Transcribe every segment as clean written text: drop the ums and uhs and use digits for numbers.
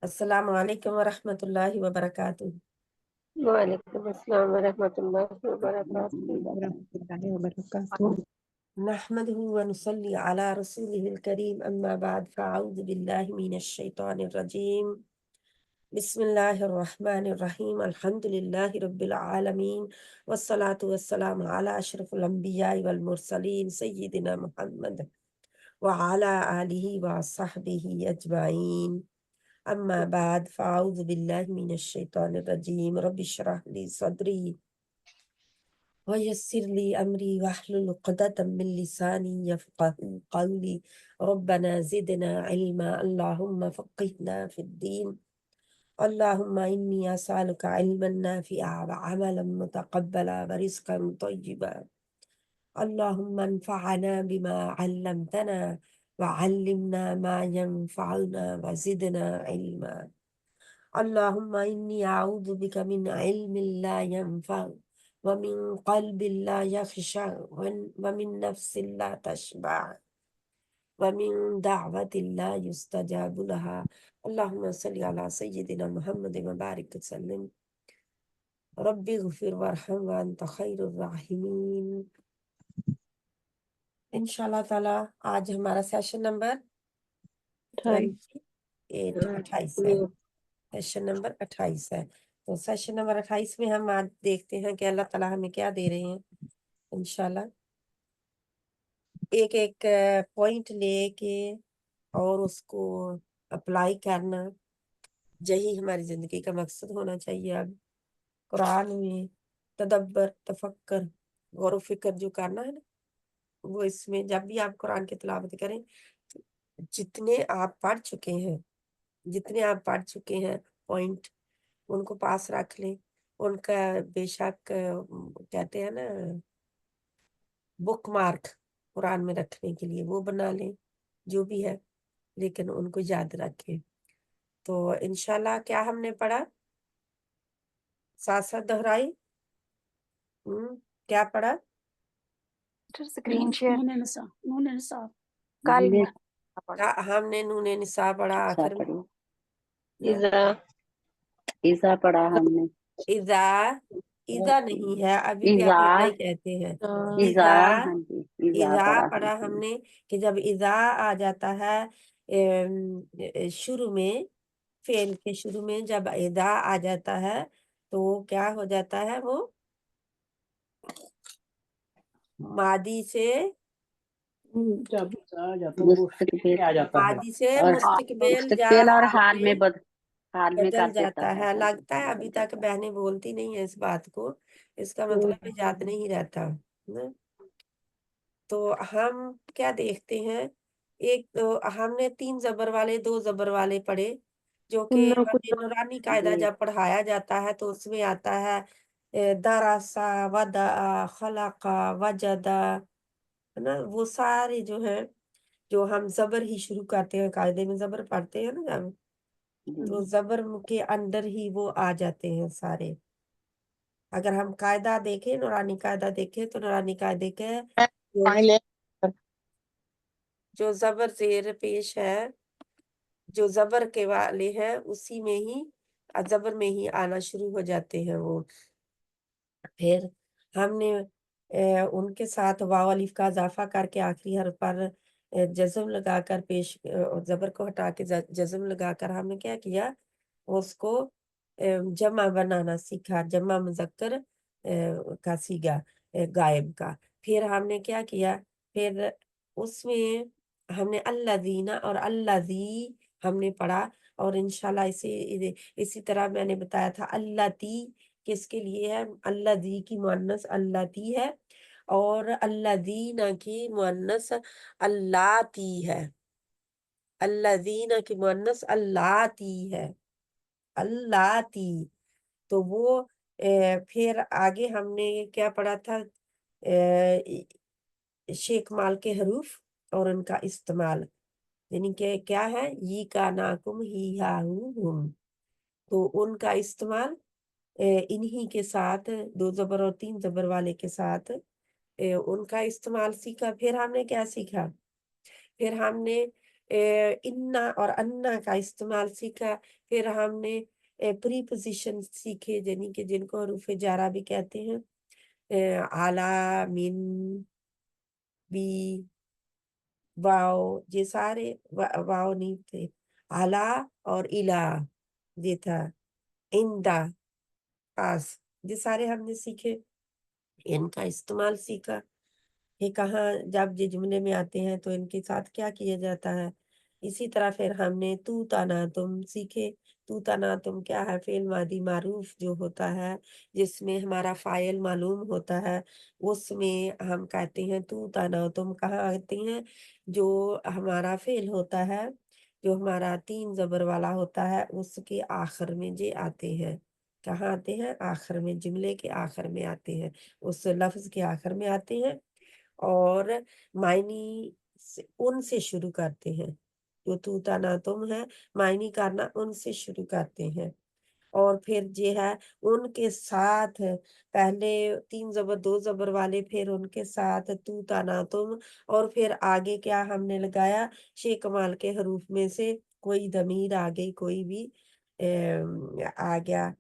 السلام علیکم ورحمۃ اللہ وبرکاتہ۔ وعلیکم السلام ورحمۃ اللہ وبرکاتہ۔ ورحمۃ اللہ وبرکاتہ۔ نحمده ونصلي على رسوله الكريم اما بعد فاعوذ باللہ من الشیطان الرجیم بسم اللہ الرحمن الرحیم الحمد للہ رب العالمین والصلاة والسلام على اشرف الانبیاء والمرسلین سیدنا محمد وعلى آلہ وصحبہ اجمعین، اما بعد فاعوذ باللہ من الشیطان الرجیم رب اشرح لی صدری ويسر لي أمري واحلل عقدة من لساني يفقهوا قولي ربنا زدنا علما اللهم فقهنا في الدين اللهم إني أسألك علما نافعا وعملا متقبلا ورزقا طيبا اللهم انفعنا بما علمتنا وعلمنا ما ينفعنا وزدنا علما اللهم إني أعوذ بك من علم لا ينفع ومن قلب لا يخشع ومن نفس لا تشبع ومن دعوة لا يستجاب لها اللهم صل على سيدنا محمد وبارك وسلم رب اغفر وارحم وأنت خير الراحمين۔ انشاءاللہ تعالی آج ہمارا سیشن نمبر 28 ہے، سیشن نمبر 28 ہے۔ تو سیشن نمبر 28 میں ہم آج دیکھتے ہیں کہ اللہ تعالیٰ ہمیں کیا دے رہے ہیں۔ انشاءاللہ ایک ایک پوائنٹ لے کے اور اس کو اپلائی کرنا، یہی ہماری زندگی کا مقصد ہونا چاہیے۔ اب قرآن میں تدبر، تفکر، غور و فکر جو کرنا ہے نا، وہ اس میں جب بھی آپ قرآن کی تلاوت کریں، جتنے آپ پڑھ چکے ہیں پوائنٹ، ان کو پاس رکھ لیں۔ ان کا بے شک کہتے ہیں نا بک مارک قرآن میں رکھنے کے لیے، وہ بنا لیں جو بھی ہے، لیکن ان کو یاد رکھیں۔ تو انشاءاللہ کیا ہم نے پڑھا، ساتھ ساتھ دہرائی، کیا پڑھا؟ اسکرین شیئر نون نصاب کل ہم نے نون نساء پڑھا، آخر میں ایزا پڑھا ہم نے، اذا نہیں ہے، ابھی بھی آپ اذا ہی کہتے ہیں۔ اذا پڑھا ہم نے کہ جب اذا آ جاتا ہے شروع میں، فعل کے شروع میں جب اذا آ جاتا ہے تو کیا ہو جاتا ہے، وہ ماضی سے مستقبل یا اور حال میں حال میں بدل کر دیتا جاتا ہے۔ لگتا ہے ابھی تک بہنیں بولتی نہیں ہیں اس بات کو، اس کا مطلب یاد نہیں رہتا نا۔ تو ہم کیا دیکھتے ہیں، ایک تو ہم نے 3 زبر والے 2 زبر والے پڑھے، جو کہ ہمیں نورانی قاعدہ جب پڑھایا جاتا ہے تو اس میں آتا ہے درسا، ودعا، خلقا، وجدا، ہے نا، وہ سارے جو ہیں، جو ہم زبر ہی شروع کرتے ہیں، قاعدے میں زبر پڑھتے ہیں نا جب، تو زبر کے اندر ہی وہ آ جاتے ہیں سارے۔ اگر ہم قاعدہ دیکھیں، نورانی قاعدہ دیکھیں، تو نورانی قاعدے کے جو زبر زیر پیش ہے، جو زبر کے والے ہیں، اسی میں ہی زبر میں ہی آنا شروع ہو جاتے ہیں وہ۔ پھر ہم نے ان کے ساتھ واو الف کا اضافہ کر کے آخری حرف پر جزم لگا کر پیش، زبر کو ہٹا کے جزم لگا کر ہم نے کیا کیا، اس کو جمع بنانا سیکھا، جمع مذکر کا صیغہ غائب کا۔ پھر ہم نے کیا کیا، پھر اس میں ہم نے الذین اور الذی ہم نے پڑھا، اور انشاءاللہ اسی طرح میں نے بتایا تھا اللاتی کس کے لیے ہے، الذی کی مؤنث اللاتی ہے، اور الذین کی مؤنث اللاتی ہے، الذین کی مؤنث اللاتی ہے، اللاتی۔ تو وہ پھر آگے ہم نے کیا پڑھا تھا، شیخ مال کے حروف اور ان کا استعمال، یعنی کہ کیا ہے، یہ کا ناکم ہی ہا ہم، تو ان کا استعمال انہی کے ساتھ 2 زبر اور 3 زبر والے کے ساتھ ان کا استعمال سیکھا۔ پھر ہم نے کیا سیکھا، پھر ہم نے इन्ना और अन्ना का इस्तेमाल सीखा। फिर हमने प्रीपोजिशन सीखे, यानी कि जिनको हरूफ जारा भी कहते हैं। आला, मिन, बी, वाओ, ये सारे वाओ नहीं थे। आला और इला ये था। इंदा, पास, ये सारे हमने सीखे, इनका इस्तेमाल सीखा। ये कहाँ जब ये जुमले में आते हैं तो इनके साथ क्या किया जाता है। इसी तरह फिर हमने तू तना तुम सीखे। तू तना तुम क्या है, फेल मादी मारूफ जो होता है, जिसमें हमारा फाइल मालूम होता है, उसमें हम कहते हैं तू तना तुम। कहाँ आते हैं, जो हमारा फेल होता है, जो हमारा 3 जबर वाला होता है, उसके आखिर में जे आते हैं। कहाँ आते हैं, आखिर में, जुमले के आखिर में आते हैं, उस लफ्ज के आखिर में आते हैं। और मायनी उनसे शुरू करते हैं। जो तू तना तुम है, मायनी करना उनसे शुरू करते हैं। और फिर ये है उनके साथ, पहले 3 जबर 2 जबर वाले, फिर उनके साथ तू तना तुम। और फिर आगे क्या हमने लगाया, शे कमाल के हरूफ में से कोई दमीर आ गई, कोई भी आ गया,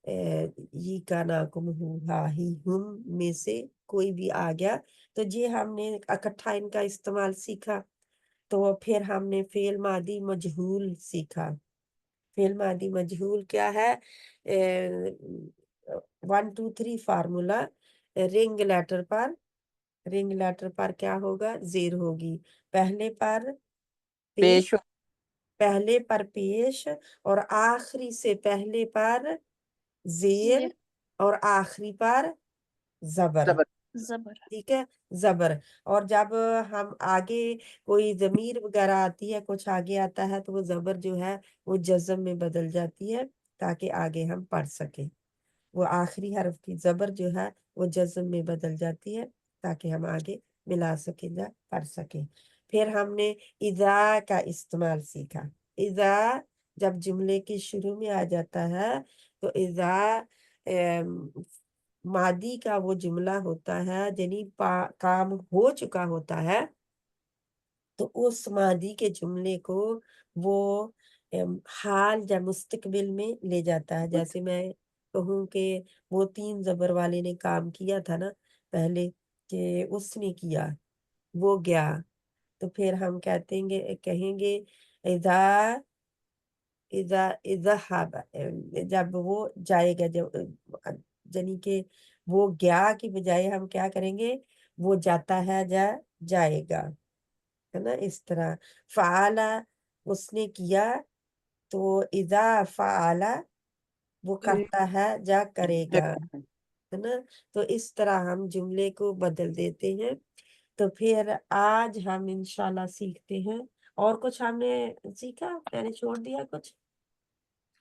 ये का नाकुम हूँ हा ही हम में से कोई भी आ गया, तो ये हमने इकट्ठा इनका इस्तेमाल सीखा। तो फिर हमने फेल मादी मजहूल सीखा। फेल मादी मजहूल क्या है, 1 2 3 फार्मूला। रिंग लेटर पर, रिंग लेटर पर क्या होगा, जेर होगी। पहले पर पेश, पेश हो- पहले पर पेश, और आखिरी से पहले पर जेर, और आखिरी पर जबर। जबर। जबर ठीक है, जबर। और जब हम आगे कोई जमीर वगैरह आती है, कुछ आगे आता है, तो वो जबर जो है वो जज्म में बदल जाती है, ताकि आगे हम पढ़ सके। वो आखिरी हर्फ की जबर जो है वो जज्म में बदल जाती है, ताकि हम आगे मिला सके या पढ़ सके। फिर हमने इज़ा का इस्तेमाल सीखा। इज़ा जब जुमले के शुरू में आ जाता है, तो इज़ा मादी का वो जुमला होता है, यानी काम हो चुका होता है, तो उस मादी के जुमले को वो हाल या मुस्तकबिल में ले जाता है। जैसे मैं कहूँ कि वो 3 जबर वाले ने काम किया था ना पहले, कि उसने किया, वो गया, तो फिर हम कहेंगे इज़ा, इज़ा इज़हाब, जब वो जाएगा, जब यानी कि वो गया की बजाय हम क्या करेंगे, वो जाता है जाएगा, है ना, इस तरह। फ़ाला, उसने किया, तो इज़ा फ़ाला, वो करता है करेगा, है ना। तो इस तरह हम जुमले को बदल देते हैं। तो फिर आज हम इंशाल्लाह सीखते हैं। और कुछ हमने सीखा, मैंने छोड़ दिया कुछ।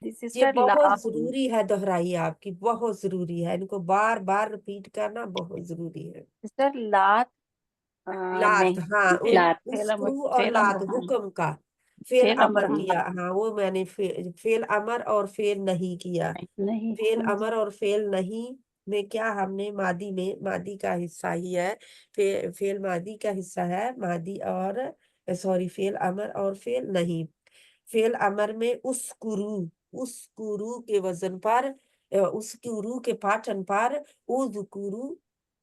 ये सिस्टर बहुत जरूरी है, दोहराई आपकी बहुत जरूरी है, इनको बार बार रिपीट करना बहुत जरूरी है। सिस्टर लात लात, में हाँ, लात उस्करू और फेल लात, अमर, हाँ, हुक्म का। फेल फेल अमर अमर, हाँ, किया, हाँ, वो मैंने फेल अमर और फेल नहीं किया। नहीं फेल हाँ जी, अमर और फेल नहीं में क्या हमने मादी में, मादी का हिस्सा ही है, फेल मादी का हिस्सा है, मादी और सॉरी, फेल अमर और फेल नहीं। फेल अमर में उस्कुरू, उस्कुरू के वजन पर, उस्कुरू के पाटन पर, उज़कुरू,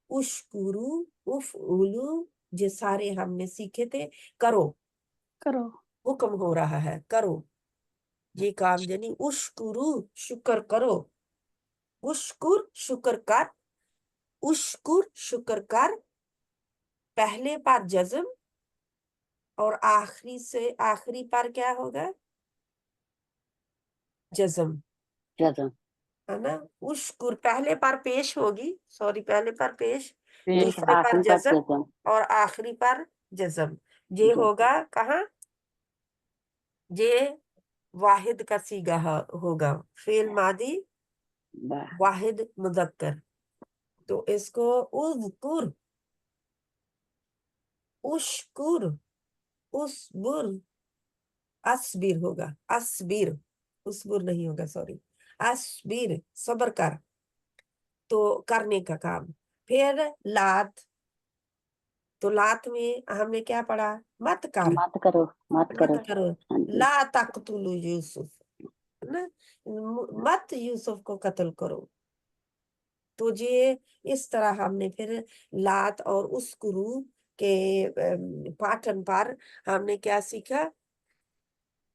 उश्कुरू, उफ़उलू, ये सारे हमने सीखे थे। करो, करो, हुक्म हो रहा है, करो ये काम, यानी उश्कुरू, शुक्र करो, उश्कुर, शुक्र कर, उश्कुर, शुक्र कर। पहले पर जज्म, और आखिरी से आखिरी पर क्या होगा, जज्म, जज्म है ना। उश्कुर पहले पर पेश होगी, सॉरी, पहले पर पेश, पेश दूसरे पर आखिरी पर जज्म, जज्म और आखिरी पर जज्म। ये जज्म होगा कहाँ, ये वाहिद का सीगा होगा, फेल मादी वाह वाहिद मुजक्कर। तो इसको उज़कुर, उश्कुर, उसबुर, अस्बिर होगा, अस्बिर, उसबुर नहीं होगा, सॉरी, अस्बिर, सबर कर, तो करने का काम। फिर लात, तो लात में हमने क्या पढ़ा, मत कर, मत करो, मत करो। मत करो, हाँ जी, ला तक़तुलू यूसुफ, है ना, मत यूसुफ को कत्ल करो। तो ये इस तरह हमने फिर लात और उस गुरु के पाठन पर हमने क्या सीखा,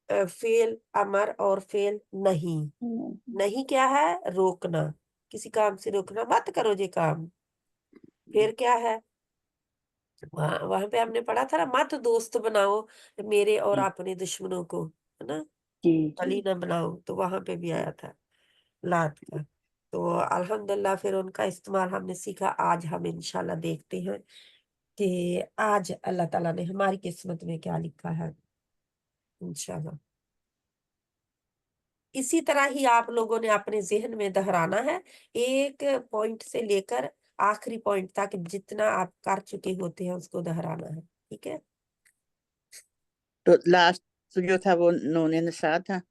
फेल अमर और फेल नहीं। नहीं क्या है, रोकना, किसी काम से रोकना, मत करो ये काम। फिर क्या है, वहां पे हमने पढ़ा था ना, मत दोस्त बनाओ मेरे और अपने दुश्मनों को, है ना, जी, बली ना बनाओ। तो वहां पे भी आया था लात का। तो अल्हम्दुलिल्लाह फिर उनका इस्तेमाल हमने सीखा। आज हम इंशाल्लाह देखते हैं कि आज अल्लाह ताला ने हमारी किस्मत में क्या लिखा है, इंशाल्लाह। इसी तरह ही आप लोगों ने अपने जहन में दोहराना है, एक पॉइंट से लेकर आखिरी पॉइंट तक जितना आप कर चुके होते हैं उसको दोहराना है, ठीक है। तो लास्ट जो था वो नूने निसा था,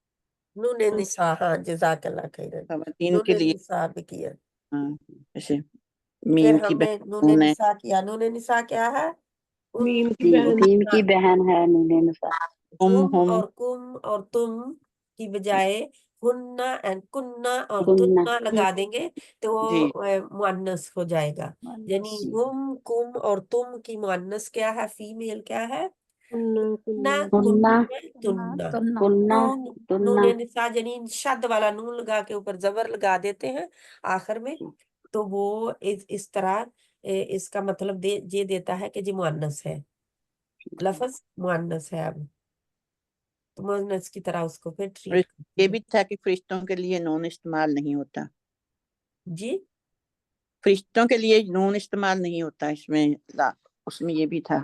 नूने निसा, हाँ जज़ाकल्लाह खैरन, खवातीन के नूने लिए। निसा भी किया। हाँ, जैसे फिर मीम की हमने बहन नूने नून है, निसा किया। नूने निसा क्या है, मीम की जी, बहन। मीम की बहन है नूने निसा। कुम हम और कुम और तुम की बजाय हुन्ना एंड कुन्ना और कुन्ना। तुन्ना लगा देंगे तो जी, वो मुअन्नस हो जाएगा। यानी जी, हुम कुम और तुम की मुअन्नस क्या है, फीमेल क्या है, कुन्ना ना कुन्ना, तुन्ना। कुन्ना, नून, तुन्ना। नूने निसा यानी शद वाला नून लगा के ऊपर जबर लगा देते हैं आखिर में, तो वो इस तरह इसका मतलब ये देता है कि जी मुअन्नस है, लफ्ज मुअन्नस है। अब तो मुअन्नस की तरह उसको फिर और ट्रीट करते ये हैं। भी था कि फरिश्तों के लिए नून इस्तेमाल नहीं होता, जी फरिश्तों के लिए नून इस्तेमाल नहीं होता इसमें, उसमें ये भी था।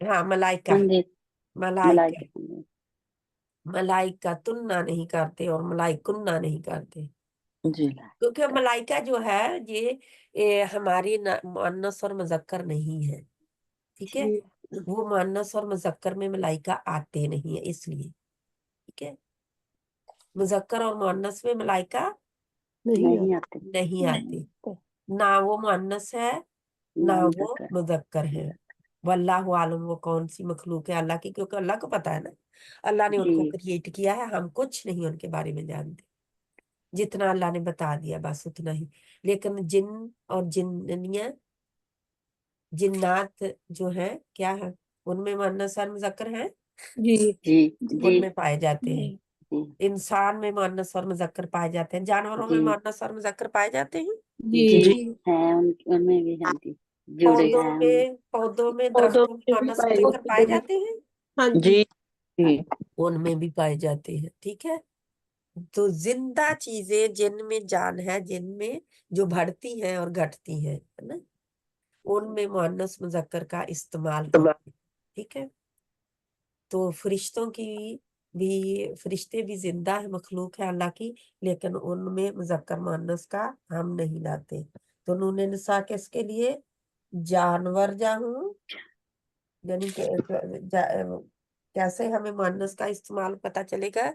हाँ, मलाइका, हाँ जी, मलाइका, मलाइका। मलाइका तुन्ना नहीं करते और मलाइकुन्ना नहीं करते, जी, क्योंकि मलाइका जो है ये हमारी मुअन्नस और मुज़क्कर नहीं है, ठीक है। वो मुअन्नस और मुज़क्कर में मलाइका आते नहीं है इसलिए, ठीक है। मुज़क्कर और मुअन्नस में मलाइका नहीं आते, नहीं आते, ना वो मुअन्नस है ना नाम वो तक है। मुज़क्कर है। वल्लाहु आलम वो कौन सी मखलूक है अल्लाह की, क्योंकि अल्लाह को पता है ना, अल्लाह ने उनको जी, क्रिएट किया है, हम कुछ नहीं उनके बारे में जानते, जितना अल्लाह ने बता दिया बस उतना ही। लेकिन जिन और जिन्नियां, जिन्नात जो है क्या है, उनमें मुअन्नस और मुज़क्कर है, जी जी, जी, उनमें पाए जाते हैं। जी, इंसान में मुअन्नस और मुज़क्कर पाए जाते हैं, जानवरों में जी, मुअन्नस और मुज़क्कर पाए जाते हैं। जी जी, हैं उनमें भी हैं जी, जुड़े हैं उनमें। पौधों में पौधों दरख्तों में में भी मुअन्नस पाए मुज़क्कर पाए जाते हैं। जाते हैं, हाँ जी। जी, जी, उनमें भी पाए जाते हैं, ठीक है। तो जिंदा चीजें जिनमें जान है, जिनमें जो बढ़ती हैं और घटती हैं, है ना, उनमें मुअन्नस मुज़क्कर का इस्तेमाल होता है, ठीक है। तो फरिश्तों की भी, फरिश्ते भी जिंदा है, मखलूक है अल्लाह की, लेकिन उनमें मुज़क्कर मुअन्नस का हम नहीं लाते। तो नूने निसा किसके लिए, जानवर जाहूं, यानी कि कैसे हमें मुअन्नस का इस्तेमाल पता चलेगा,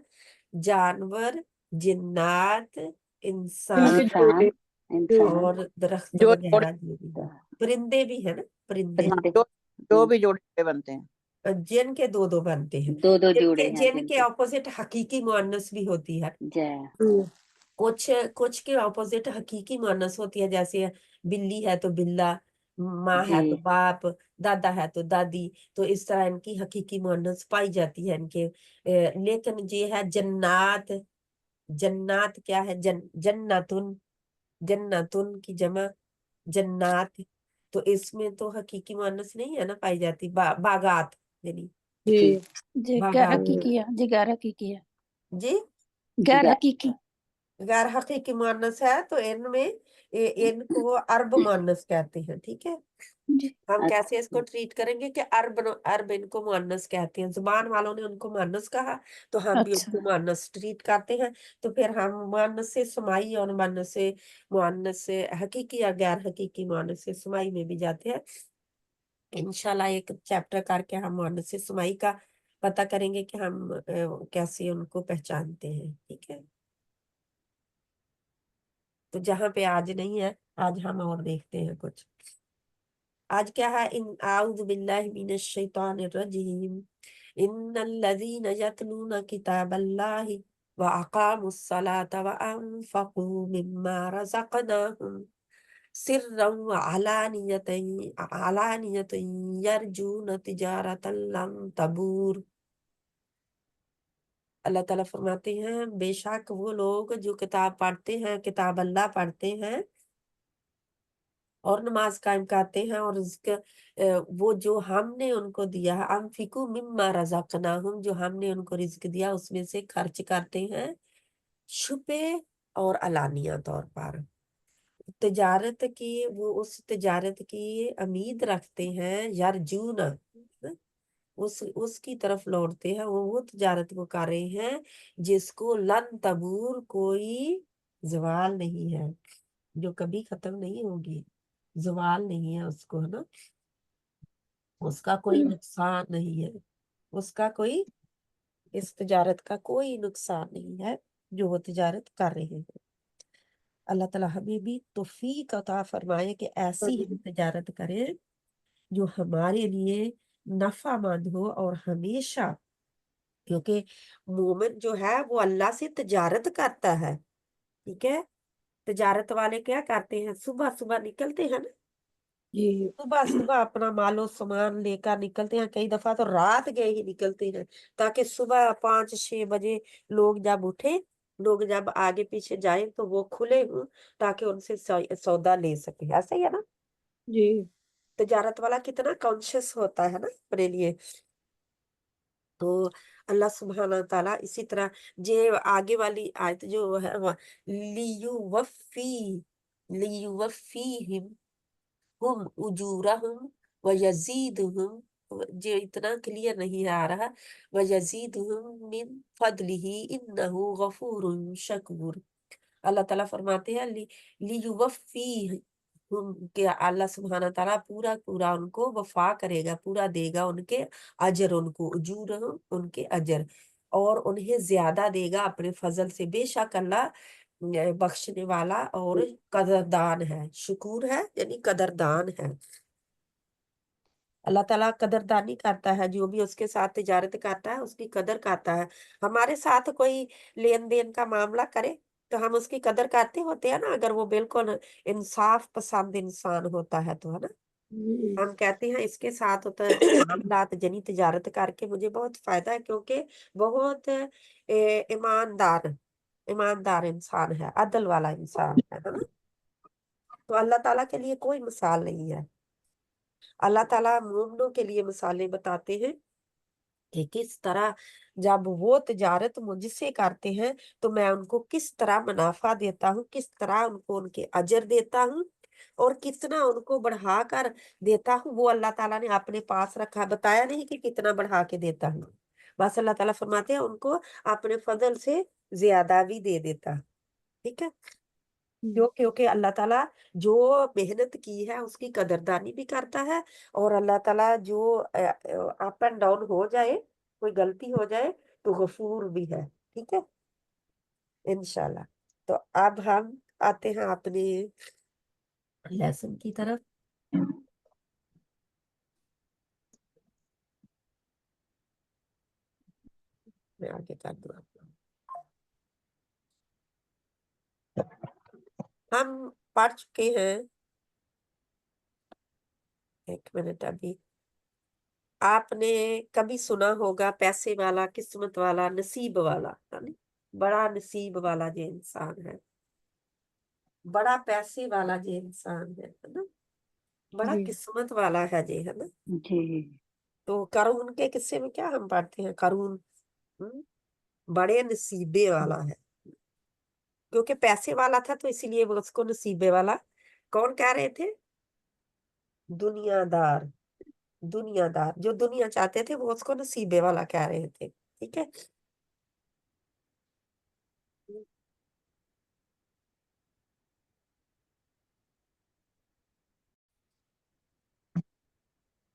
जानवर, जिन्नात, इंसान उनके इंसान, जोड़े। इंसान, और दरख्त जो जोड़े, वगैरह, जो भी परिंदे भी है ना, परिंदे हाँ, परिंदे। जो भी जोड़े बनते हैं। जिन के दो दो बनते हैं, दो दो जिनके जोड़े हैं जिनके जिनके। ऑपोजिट हकीकी मुअन्नस भी होती है। जय, कुछ कुछ के ऑपोजिट हकीकी मुअन्नस होती है, जैसे बिल्ली है तो बिल्ला, माँ है तो जी, बाप, दादा है तो दादी। तो इस तरह इनकी हकीकी मुअन्नस पाई जाती है इनके। लेकिन ये है जन्नात, जन्नात क्या है, जन्नतुन, जन्नतुन की जमा जन्नात। तो इसमें तो हकीकी मुअन्नस नहीं है ना पाई जाती, बागात यानी जी जी, जी गैर बागात। हकीकी है जी, गैर हकीकी है, जी गैर जय, हकीकी। गैर हकीकी मुअन्नस है तो इनमें इनको अरब मुअन्नस कहते हैं, ठीक है। जी हम कैसे इसको अच्छा, ट्रीट करेंगे कि अरब अरब इनको मुअन्नस कहते हैं, जुबान वालों ने उनको मुअन्नस कहा तो हम भी अच्छा उनको मुअन्नस ट्रीट करते हैं। तो फिर हम मुअन्नस से समाई और मुअन्नस से हकीकी या गैर हकीकी मुअन्नस से समाई में भी जाते हैं। इंशाल्लाह एक चैप्टर करके हम मुअन्नस से समाई का पता करेंगे कि हम कैसे उनको पहचानते हैं, ठीक है। तो जहाँ पे आज नहीं है, आज हम और देखते हैं कुछ। آج کیا ہے؟ اعوذ باللہ من الشیطان الرجیم ان الذین یتلون کتاب اللہ واقاموا الصلاة وانفقوا مما رزقناہم سرا وعلانیۃ یرجون تجارتا لن تبور۔ اللہ تعالیٰ فرماتے ہیں بے شک وہ لوگ جو کتاب پڑھتے ہیں، کتاب اللہ پڑھتے ہیں اور نماز قائم کرتے ہیں، اور وہ جو ہم نے ان کو دیا ہے، انفقوا مما رزقناہم، جو ہم نے ان کو رزق دیا اس میں سے خرچ کرتے ہیں چھپے اور علانیہ طور پر۔ تجارت کی، وہ اس تجارت کی امید رکھتے ہیں، یرجون، اس کی طرف لوٹتے ہیں، وہ تجارت کو کر رہے ہیں جس کو لن تبور، کوئی زوال نہیں ہے، جو کبھی ختم نہیں ہوگی، زوال نہیں ہے اس کو، ہے نا، اس کا کوئی نقصان نہیں ہے، اس کا کوئی، اس تجارت کا کوئی نقصان نہیں ہے جو وہ تجارت کر رہے ہیں۔ اللہ تعالیٰ ہمیں بھی توفیق عطا فرمائے کہ ایسی ہی تجارت کریں جو ہمارے لیے نفع مند ہو، اور ہمیشہ، کیونکہ مومن جو ہے وہ اللہ سے تجارت کرتا ہے، ٹھیک ہے۔ تجارت والے کیا کرتے ہیں؟ صبح صبح نکلتے ہیں نا، جی صبح صبح اپنا مال و سامان لے کر نکلتے ہیں، کئی دفعہ تو رات گئے ہی نکلتے ہیں، تاکہ صبح 5-6 بجے لوگ جب اٹھے، لوگ جب آگے پیچھے جائیں تو وہ کھلے ہوں، تاکہ ان سے سودا لے سکے، ایسا ہی ہے نا۔ جی تجارت والا کتنا کانشیس ہوتا ہے نا اپنے لیے۔ تو اللہ سبحانہ تعالیٰ اسی طرح یہ آگے والی آیت جو ہے لیوفیہم ہم اجورہم ویزیدہم، جو اتنا کلیئر نہیں آ رہا، ویزیدہم من فضلہ انہ غفور شکور۔ اللہ تعالیٰ فرماتے ہیں لیوفیہم، کہ اللہ سبحانہ تعالیٰ پورا پورا ان کو وفا کرے گا، پورا دے گا ان کے اجر، ان کو اجورہم، ان کے اجر، اور انہیں زیادہ دے گا اپنے فضل سے۔ بے شک اللہ بخشنے والا اور قدردان ہے، شکور ہے یعنی قدردان ہے۔ اللہ تعالیٰ قدردانی کرتا ہے، جو بھی اس کے ساتھ تجارت کرتا ہے اس کی قدر کرتا ہے۔ ہمارے ساتھ کوئی لین دین کا معاملہ کرے تو ہم اس کی قدر کرتے ہوتے ہیں نا، اگر وہ بالکل انصاف پسند انسان ہوتا ہے تو، ہے نا، ہم کہتے ہیں اس کے ساتھ ہوتا ہے معاملات جنی تجارت کر کے مجھے بہت فائدہ ہے، کیونکہ بہت ایماندار انسان ہے، عدل والا انسان ہے نا۔ تو اللہ تعالیٰ کے لیے کوئی مثال نہیں ہے۔ اللہ تعالیٰ مومنوں کے لیے مثالیں بتاتے ہیں کہ کس طرح جب وہ تجارت مجھ سے کرتے ہیں تو میں ان کو کس طرح منافع دیتا ہوں، کس طرح ان کو ان کے اجر دیتا ہوں، اور کتنا ان کو بڑھا کر دیتا ہوں، وہ اللہ تعالیٰ نے اپنے پاس رکھا، بتایا نہیں کہ کتنا بڑھا کے دیتا ہوں، بس اللہ تعالیٰ فرماتے ہیں ان کو اپنے فضل سے زیادہ بھی دے دیتا، ٹھیک ہے۔ کیونکہ اللہ تعالیٰ جو محنت کی ہے اس کی قدردانی بھی کرتا ہے، اور اللہ تعالیٰ جو اپ اینڈ ڈاؤن ہو جائے، کوئی غلطی ہو جائے تو غفور بھی ہے، ٹھیک ہے، انشاءاللہ۔ تو اب ہم آتے ہیں اپنے لیسن کی طرف۔ میں آگے کر دوں آپ کو۔ ہم پڑھ چکے ہیں، ایک منٹ، ابھی آپ نے کبھی سنا ہوگا پیسے والا، قسمت والا، نصیب والا، یعنی بڑا نصیب والا جو انسان ہے، بڑا پیسے والا جو انسان ہے نا، بڑا جی قسمت والا ہے جی، ہے نا۔ جی تو قارون کے قصے میں کیا ہم پڑھتے ہیں؟ قارون بڑے نصیبے والا ہے، کیونکہ پیسے والا تھا تو اسی لیے وہ اس کو نصیبے والا کون کہہ رہے تھے؟ دنیا دار، دنیا دار، جو دنیا چاہتے تھے وہ اس کو نصیبے والا کہہ رہے تھے، ٹھیک ہے۔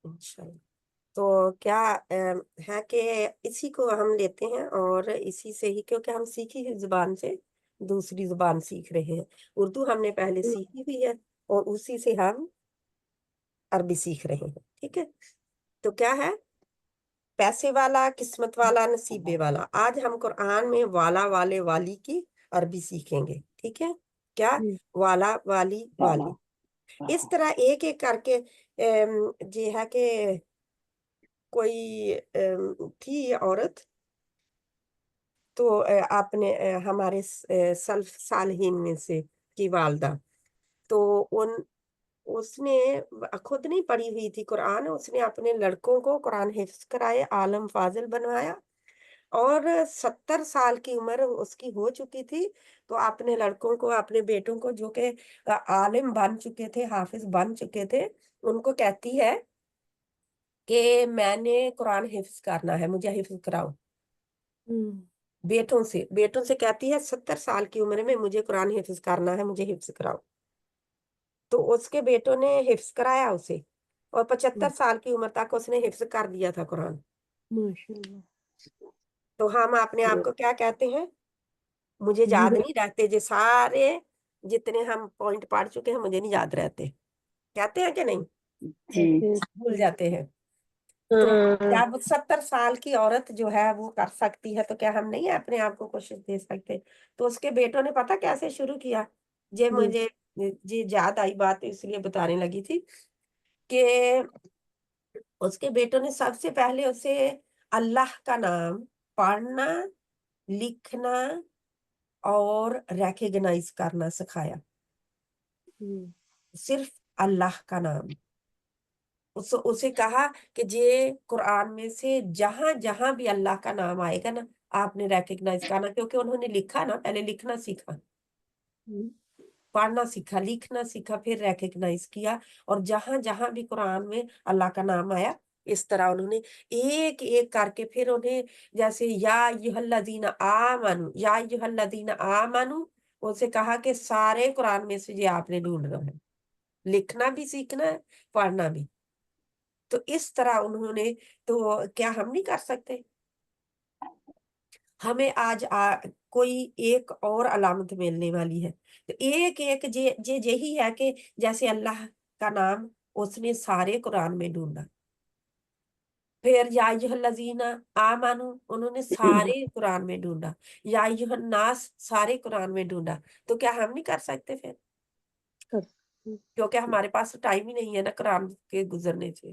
انشاءاللہ۔ تو کیا ہے کہ اسی کو ہم لیتے ہیں، اور اسی سے ہی، کیونکہ ہم سیکھی ہوئی زبان سے دوسری زبان سیکھ رہے ہیں، اردو ہم نے پہلے سیکھی ہوئی ہے، اور اسی سے ہم عربی سیکھ رہے ہیں. ٹھیک ہے, تو کیا ہے, پیسے والا, قسمت والا, نصیبے والا. آج ہم قرآن میں والا, والے, والی کی عربی سیکھیں گے. ٹھیک ہے, کیا, والا, والی, والی. اس طرح ایک ایک کر کے یہ ہے کہ کوئی تھی عورت, تو آپ نے ہمارے سلف صالحین میں سے کی والدہ, تو اس نے خود نہیں پڑھی ہوئی تھی قرآن, اس نے اپنے لڑکوں کو قرآن حفظ کرائے, عالم فاضل بنوایا, اور 70 سال کی عمر اس کی ہو چکی تھی, تو اپنے لڑکوں کو, اپنے بیٹوں کو, جو کہ عالم بن چکے تھے, حافظ بن چکے تھے, ان کو کہتی ہے کہ میں نے قرآن حفظ کرنا ہے, مجھے حفظ کراؤ. بیٹوں سے کہتی ہے 70 سال کی عمر میں مجھے قرآن حفظ کرنا ہے, مجھے حفظ کراؤ. تو اس کے بیٹوں نے حفظ کرایا اسے, اور 75 سال کی عمر تک اس نے حفظ کر دیا تھا قرآن. تو ہم اپنے آپ کو کیا کہتے ہیں, مجھے یاد نہیں رہتے, جو سارے جتنے ہم پوائنٹ پڑھ چکے ہیں مجھے نہیں یاد رہتے, کہتے ہیں کہ نہیں, بھول جاتے ہیں. تو جب 70 سال کی عورت جو ہے وہ کر سکتی ہے, تو کیا ہم نہیں اپنے آپ کو کوشش دے سکتے. تو اس کے بیٹوں نے پتہ کیسے شروع کیا, مجھے جی یاد آئی بات, اس لیے بتانے لگی تھی کہ اس کے بیٹوں نے سب سے پہلے اسے اللہ کا نام پڑھنا, لکھنا اور ریکگنائز کرنا سکھایا. صرف اللہ کا نام. اسے کہا کہ یہ قرآن میں سے جہاں جہاں بھی اللہ کا نام آئے گا نا, آپ نے ریکگنائز کرنا, کیونکہ انہوں نے لکھا نا, پہلے لکھنا سیکھا, پڑھنا سیکھا, لکھنا سیکھا, پھر ریکگنائز کیا. اور جہاں جہاں بھی قرآن میں اللہ کا نام آیا, اس طرح انہوں نے ایک ایک کر کے, پھر انہیں جیسے یا ایھا الذین آمنو, یا ایھا الذین آمنو, اسے کہا کہ سارے قرآن میں سے یہ آپ نے ڈھونڈنا ہے, لکھنا بھی سیکھنا ہے, پڑھنا بھی. تو اس طرح انہوں نے, تو کیا ہم نہیں کر سکتے؟ ہمیں آج کوئی ایک اور علامت ملنے والی ہے. تو ایک ایک یہی ہے کہ جیسے اللہ کا نام اس نے سارے قرآن میں ڈھونڈا. پھر یا ایھا الذین آمنو, انہوں نے سارے قرآن میں ڈھونڈا. یا ایھا الناس, سارے قرآن میں ڈھونڈا. تو کیا ہم نہیں کر سکتے پھر؟ کیونکہ ہمارے پاس ٹائم ہی نہیں ہے نا قرآن کے گزرنے سے,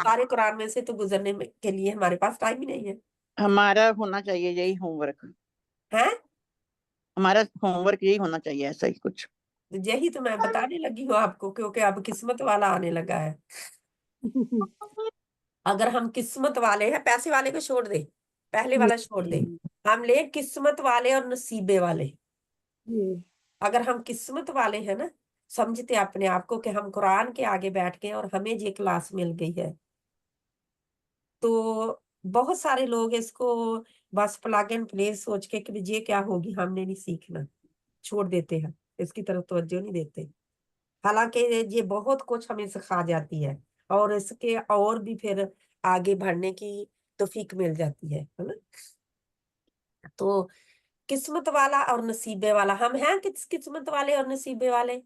سارے قرآن میں سے تو گزرنے کے لیے ہمارے پاس ٹائم ہی نہیں ہے. ہمارا ہونا چاہیے یہی ہوم ورک, ہے ہمارا ہوم ورک یہی ہونا چاہیے, ایسا ہی کچھ. یہی تو میں بتانے لگی ہوں آپ کو, کیونکہ اب قسمت والا آنے لگا ہے. اگر ہم قسمت والے ہیں, پیسے والے کو چھوڑ دے, پہلے والا چھوڑ دے, ہم لے قسمت والے اور نصیبے والے. اگر ہم قسمت والے ہیں نا, سمجھتے اپنے آپ کو کہ ہم قرآن کے آگے بیٹھ کے اور ہمیں یہ کلاس مل گئی ہے, تو بہت سارے لوگ اس کو بس پلگ اینڈ پلے سوچ کے کہ یہ کیا ہوگی, ہم نے نہیں سیکھنا, چھوڑ دیتے ہیں, اس کی طرف توجہ نہیں دیتے. حالانکہ یہ بہت کچھ ہمیں سکھا جاتی ہے, اور اس کے اور بھی پھر آگے بڑھنے کی توفیق مل جاتی ہے نا. تو قسمت والا اور نصیبے والا, ہم ہیں قسمت والے اور نصیبے والے,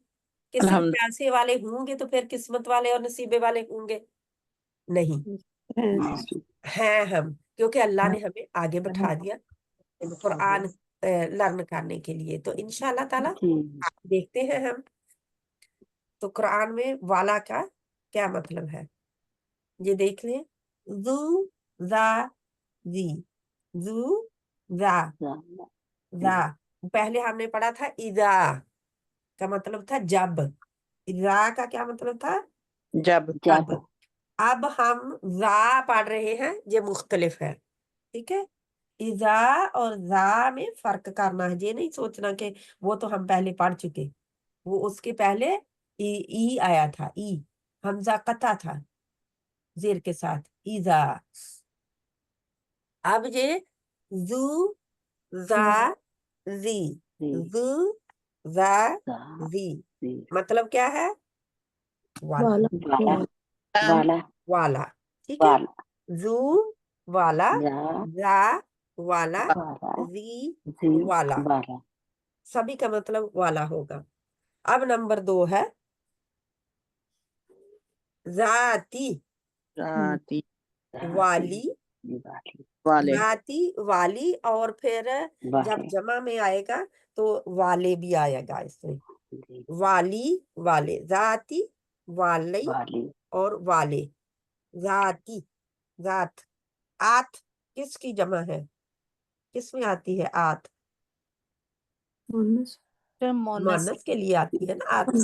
کہ صرف الحمد پیسے والے ہوں گے تو پھر قسمت والے اور نصیبے والے ہوں گے؟ نہیں ہیں ہم, کیونکہ اللہ نے ہمیں آگے بٹھا دیا قرآن لرن کرنے کے لیے. تو انشاءاللہ تعالی دیکھتے ہیں ہم. تو قرآن میں والا کا کیا مطلب ہے یہ دیکھ لیں. ذو, ذا, ذی, ذو, ذا, ذا. پہلے ہم نے پڑھا تھا اذا کا مطلب تھا جب, اذا کا کیا مطلب تھا جب. جب. اب ہم ذا پڑھ رہے ہیں, یہ مختلف ہے. ٹھیک ہے, اذا اور ذا میں فرق کرنا ہے, یہ نہیں سوچنا کہ وہ تو ہم پہلے پڑھ چکے, وہ اس کے پہلے ای آیا تھا, ای حمزہ قطع تھا زیر کے ساتھ, اذا. اب یہ ذو, ذا, ذی, ذو, ذا, ذی مطلب کیا ہے؟ والا. ٹھیک ہے, ذو والا, ذا والا, ذی والا, سبھی کا مطلب والا ہوگا. اب نمبر 2 ہے ذاتی ذاتی والی वाली वाले ذاتی والی اور پھر جب वाले جمع میں آئے گا تو والے بھی آئے گا اس میں जी والی والے ذاتی والی वाली اور والے ذاتی ذات آت کس کی جمع ہے کس میں آتی ہے آت مونس مؤنث کے لیے آتی ہے نا آت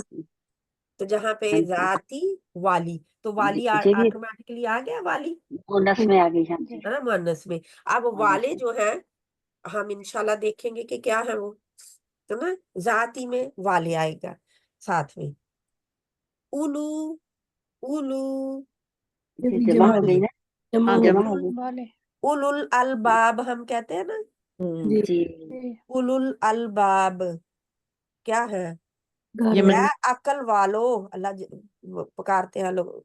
تو جہاں پہ हाँ जी ذاتی والی تو والی जी آٹومیٹکلی آ گیا والی बोनस में आ गई हाँ जी ہے نا مؤنث میں اب مؤنث والے में جو ہے ہم انشاءاللہ دیکھیں گے کہ کیا ہے وہ تو نا ذاتی میں والے آئے گا ساتھ میں اولو اولو जी जमा हो गई ना جمع हाँ, ہو जमा گئی हो गई والے اولو الالباب ہم کہتے ہیں نا جی जी اولو الالباب کیا ہے گھر یہ اے عقل والو اللہ پکارتے ہیں لوگ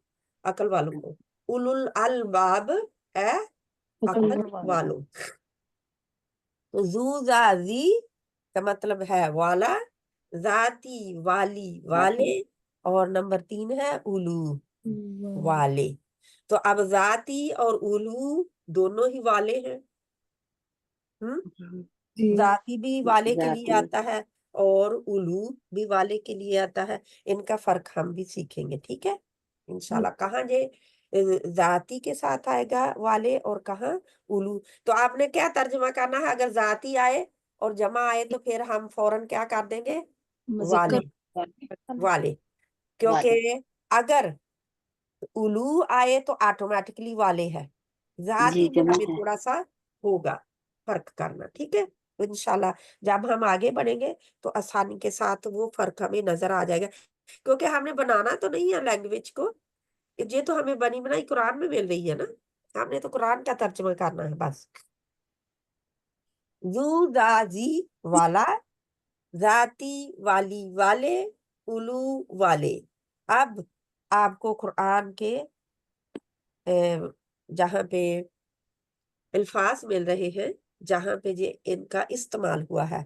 عقل والوں کو اولو الالباب اے عقل والو تو زو زازی کا مطلب ہے والا ذاتی والی والے اور نمبر 3 ہے اولو والے تو اب ذاتی اور اولو دونوں ہی والے ہیں ذاتی بھی والے کے لیے ذاتی آتا ہے اور اولو بھی والے کے لیے آتا ہے ان کا فرق ہم بھی سیکھیں گے ٹھیک ہے انشاءاللہ کہاں ذاتی کے ساتھ آئے گا والے اور کہاں اولو تو آپ نے کیا ترجمہ کرنا ہے اگر ذاتی آئے اور جمع آئے تو پھر ہم فوراً کیا کر دیں گے والے والے کیونکہ اگر اولو آئے تو آٹومیٹکلی والے ہے ذاتی جی میں جمع ہمیں ہے تھوڑا سا ہوگا فرق کرنا ٹھیک ہے تو انشاءاللہ جب ہم آگے بڑھیں گے تو آسانی کے ساتھ وہ فرق ہمیں نظر آ جائے گا کیونکہ ہم نے بنانا تو نہیں ہے لینگویج کو یہ تو ہمیں بنی بنائی قرآن میں مل رہی ہے نا ہم نے تو قرآن کا ترجمہ کرنا ہے بس ذو ذازی والا ذاتی والی والے اولو والے اب آپ کو قرآن کے جہاں پہ الفاظ مل رہے ہیں جہاں پہ ان کا استعمال ہوا ہے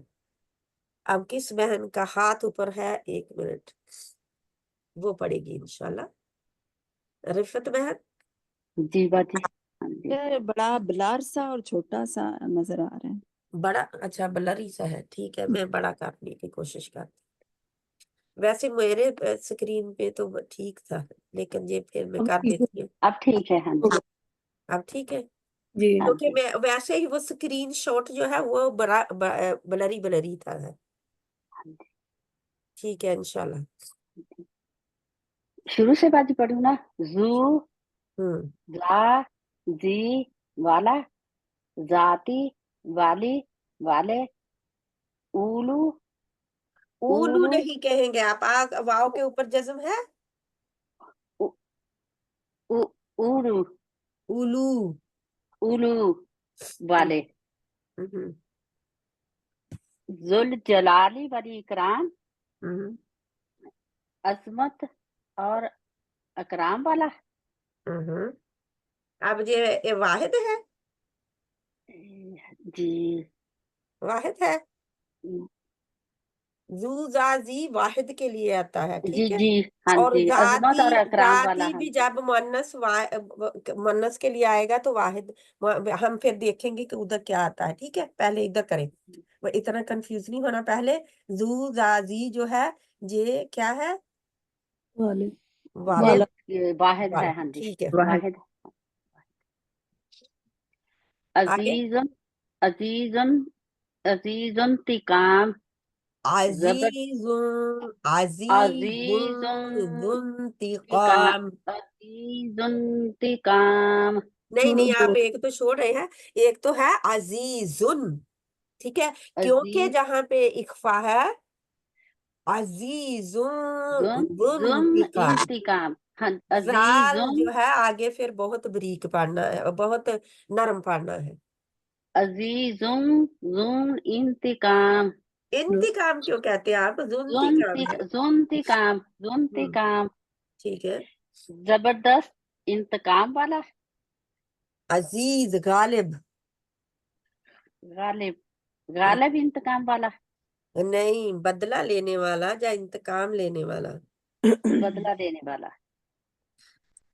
اب کس بہن کا ہاتھ اوپر ہے 1 منٹ وہ پڑے گی انشاءاللہ رفت بہن جی باجی हाँ जी یہ بڑا بلار سا اور چھوٹا سا نظر آ رہا ہے بڑا اچھا بلری سا ہے ٹھیک ہے میں بڑا کرنے کی کوشش کرتی ویسے میرے سکرین پہ تو ٹھیک تھا لیکن یہ پھر میں کر دیتی ہوں अब ठीक है हाँ जी اب ٹھیک ہے جی हाँ کیونکہ जी میں ویسے ہی وہ سکرین شاٹ جو ہے وہ بلری بلری تھا ہے हाँ जी ٹھیک ہے انشاءاللہ शुरू से बाजी पढ़ू ना जू ہوں ला जी वाला जाती वाली वाले उलू اولو उलू نہیں کہیں گے آپ واؤ کے اوپر جزم ہے उलू اولو उलू वाले ہوں जुल जलाली वाली इकराम ہوں अजमत और अकराम वाला ہوں اب یہ واحد ہے जी واحد ہے ذو ذازی واحد کے لیے آتا ہے जी ٹھیک ہے जी हाँ اور जी अजमत और अकराम वाला ذاتی हाँ بھی जी جب مؤنث کے لیے آئے گا تو واحد ہم پھر دیکھیں گے کہ ادھر کیا آتا ہے ٹھیک ہے پہلے ادھر کریں وہ اتنا کنفیوز نہیں ہونا پہلے ذو ذازی جو ہے یہ کیا ہے والے والا ये वाहिद है والا हाँ जी ٹھیک ہے वाहिद آگے अजीजन अजीजन अजीजन तिकाम जबर عزیز ذو انتقام अजीजन तिकाम نہیں نہیں آپ ایک تو چھوڑ رہے ہیں ایک تو ہے عزیزن ٹھیک ہے کیونکہ अजीज جہاں پہ اخفا ہے عزیز ذو जुम انتقام इंतिकाम हाँ زال अजीजुम جو ہے آگے پھر بہت بریک پڑھنا ہے بہت نرم پڑھنا ہے अजीजुम जुम इंतिकाम انتقام کیوں کہتے ہیں آپ ذو انتقام ہے जुनतिकाम ہوں، जुनतिकाम ٹھیک ہے जबरदस्त इंतकाम वाला عزیز غالب गालिब गालिब इंतकाम वाला نہیں بدلہ لینے والا یا انتقام لینے والا बदला देने वाला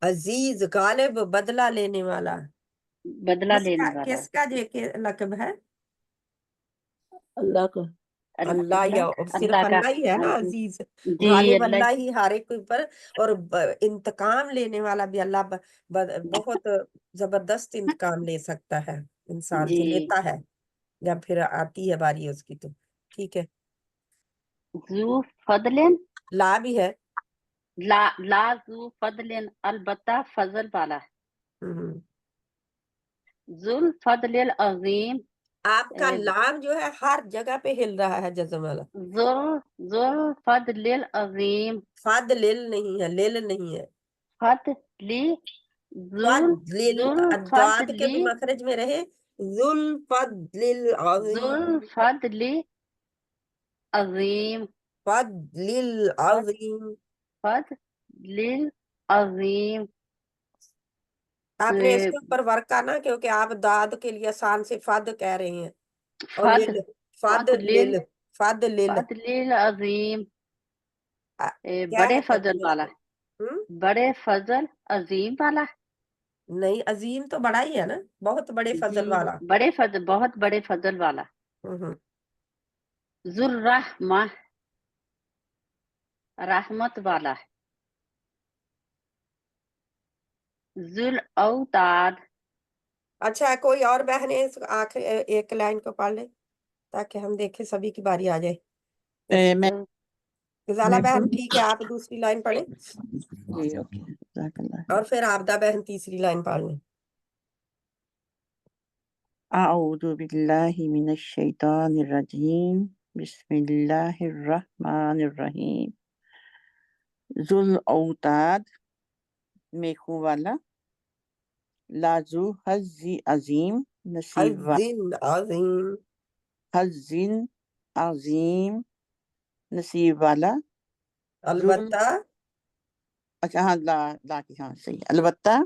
अजीज गालिब बदला लेने वाला। बदला लेने वाला। किसका जे के लक़ब है? अल्लाह का। अल्लाह, या सिर्फ अल्लाह का। अल्लाह ही है ना हाँ, अजीज। जी गालिब अल्लाह। अल्लाह ही हर एक के ऊपर। और इंतकाम लेने वाला भी अल्लाह बहुत जबरदस्त इंतकाम ले सकता है इंसान से, जी। लेता है जब फिर आती है बारी उसकी। तो ठीक है, जू फदलिन, ला भी है। ला जू फदलिन अलबत्ता फजल वाला। हम्म। जुल फदलिल अजीम, आपका लाम जो है हर जगह पे हिल रहा है जज़म वाला। जुल फदलिल अजीम, फद लिल नहीं है, लिल नहीं है। फदली, जुल फदलिल, जुल दाद के फदली, मखरज में रहे। जुल फदलिल अज़ीम, जुल फदली अजीम, फदलिल अज़ीम। फदलिल अजीम। आपने इसके ऊपर वर्क करना, क्योंकि आप दाद के लिए आसान से फद कह रहे हैं, और फद लिल, फद फदलिल लिल, फद लिल। फदलिल अजीम, क्या बड़े है फजल मतलब वाला, इसका? बड़े फजल अजीम वाला। नहीं, अजीम तो बड़ा ही है ना, बहुत बड़े फजल जी, वाला। बड़े फजल, बहुत बड़े फजल वाला। हम्म। जुर्रहमा, रहमत वाला। जुल औताद, अच्छा, कोई और बहनें इस आखिर एक लाइन को पढ़ ले, ताकि हम देखें, सभी की बारी आ जाए। मैं गजाला मैं बहन पढ़ूं? ठीक है, आप दूसरी लाइन पढ़े, जी ओके, जज़ाकल्लाह। और फिर आबदा बहन तीसरी लाइन पढ़ लें। अऊज़ु बिल्लाहि मिनश शैतानिर रजीम, बिस्मिल्लाहिर रहमानिर रहीम। जुल औताद, मेखू वाला। लाजू हज़्ज़ी अजीम, नसीब वाला। हज़्ज़िन अज़ीम। हज़्ज़िन अजीम, नसीब वाला। जुल, अलबत्ता। अच्छा हाँ, ला की, हाँ सही है। अलबत्ता,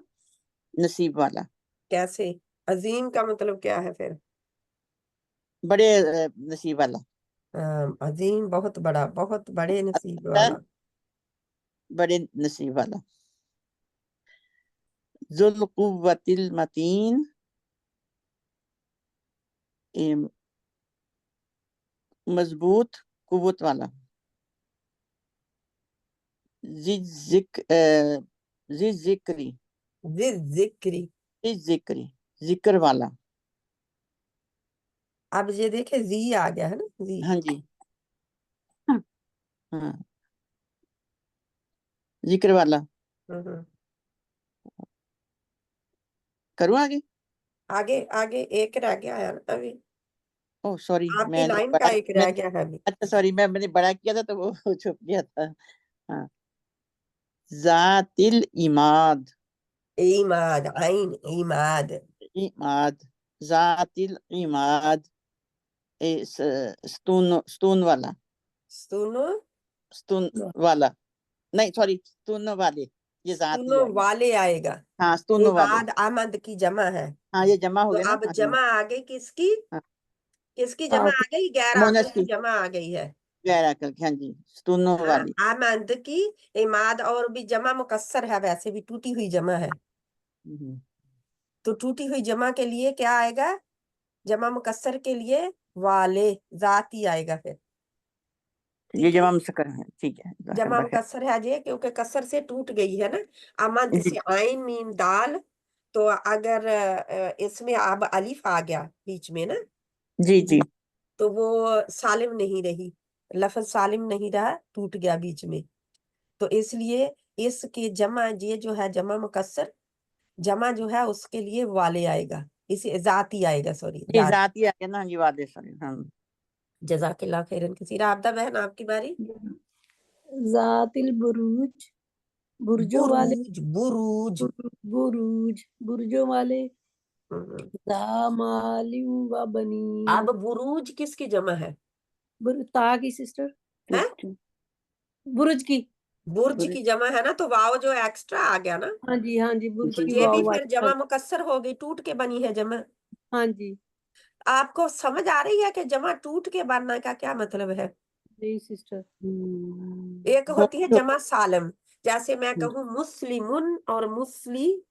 नसीब वाला। कैसे? अजीम का मतलब क्या है फिर? बड़े नसीब वाला। अजीम बहुत बड़ा, बहुत बड़े नसीब अलबत्ता, वाला। बड़े नसीब वाला। जुल कुव्वतिल मतीन, मजबूत कुव्वत वाला। जिक्री, जिक्री। जिक्री, जिक्र वाला। अब ये देखे, जी आ गया है ना, जी। हाँ जी, हाँ, जिक्र वाला। हम्म। करूँ आगे? आगे आगे एक रह गया है ना अभी, ओह सॉरी, आपकी मैंने लाइन का बड़ा, एक रह गया है अभी। अच्छा सॉरी, मैंने बड़ा किया था तो वो छुप गया था। हाँ, जातिल इमाद, ईमाद, आइन ईमाद। इमाद, जातिल इमाद, स्तून वाला, सुनो, स्तून वाला। नहीं सॉरी, स्तून वाले, ये जात ही सुनो आ गया। वाले आएगा। हाँ, स्तून वाले। इमाद आमद की जमा है। हाँ, ये जमा हो तो गया ना, अब हाँ जी। जमा आ गई किसकी? हाँ, किसकी जमा आ गई? गैर मोनस आकल की की, जमा आ गई है। गैर अकल की, हाँ जी, स्तूनों हाँ, वाली। आमद की। इमाद और भी जमा मुकस्सर है, वैसे भी टूटी हुई जमा है। हम्म, तो टूटी हुई जमा के लिए क्या आएगा? जमा मुकस्सर के लिए वाले, जाती आएगा फिर। ये ठीक है, जमा मुसक्कर है, ठीक है, जमा जज़ाकल्लाह खैर। मुकस्सर है जे, क्योंकि कसर से टूट गई है ना। अमद जी से आइन मीम दाल। तो अगर इसमें अब अलिफ आ गया बीच में ना, जी जी। तो वो सालिम नहीं रही, लफ्ज सालिम नहीं रहा, टूट गया बीच में। तो इसलिए इसके जमा, ये जो है जमा मुकस्सर, जमा जो है उसके लिए वाले आएगा, इसे जाती आएगा, सॉरी ये जात। जाती आ गया ना जी, वादे सॉरी, हाँ। जजाकिल्लाह खैरन कसीरा। आपदा बहन आपकी बारी। जातिल बुरूज, बुर्जों वाले। बुरूज, बुरूज। बुरूज, बुर्जों वाले। हम्म। जामालिम व बनीन। अब बुरूज किसकी जमा है? ता की सिस्टर, है, बुर्ज की। बुर्ज की जमा है ना, तो वाव जो एक्स्ट्रा आ गया ना, हाँ जी, हाँ जी, बुर्ज तो की ये भी वाव फिर वाली। जमा मुकस्सर हो गई, टूट के बनी है जमा। हाँ जी, आपको समझ आ रही है कि जमा टूट के बनने का क्या मतलब है? जी सिस्टर। एक होती है जमा सालम, जैसे मैं कहूँ मुस्लिमुन और मुस्लिमूना,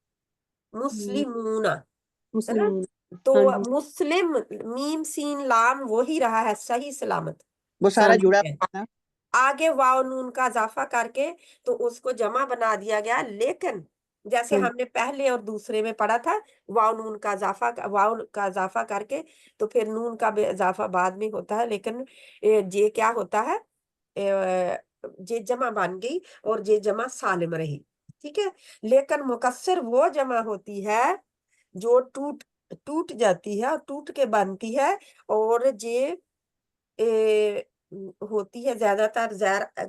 है ना? मुस्लिम। तो हाँ जी मुस्लिम मीम सीन लाम वो ही रहा है सही सलामत, वो सारा हाँ जी जुड़ा है। हुआ है ना। आगे वाव नून का इजाफा करके तो उसको जमा बना दिया गया, लेकिन जैसे हाँ जी हमने पहले और दूसरे में पढ़ा था, वाव नून का इजाफा, वाव का इजाफा करके तो फिर नून का भी इजाफा बाद में होता है, लेकिन ये क्या होता है, ये जमा बन गई और ये जमा सालिम रही, ठीक है। लेकिन मुकस्सर वो जमा होती है जो टूट टूट जाती है और टूट के बनती है, और ये होती है ज्यादातर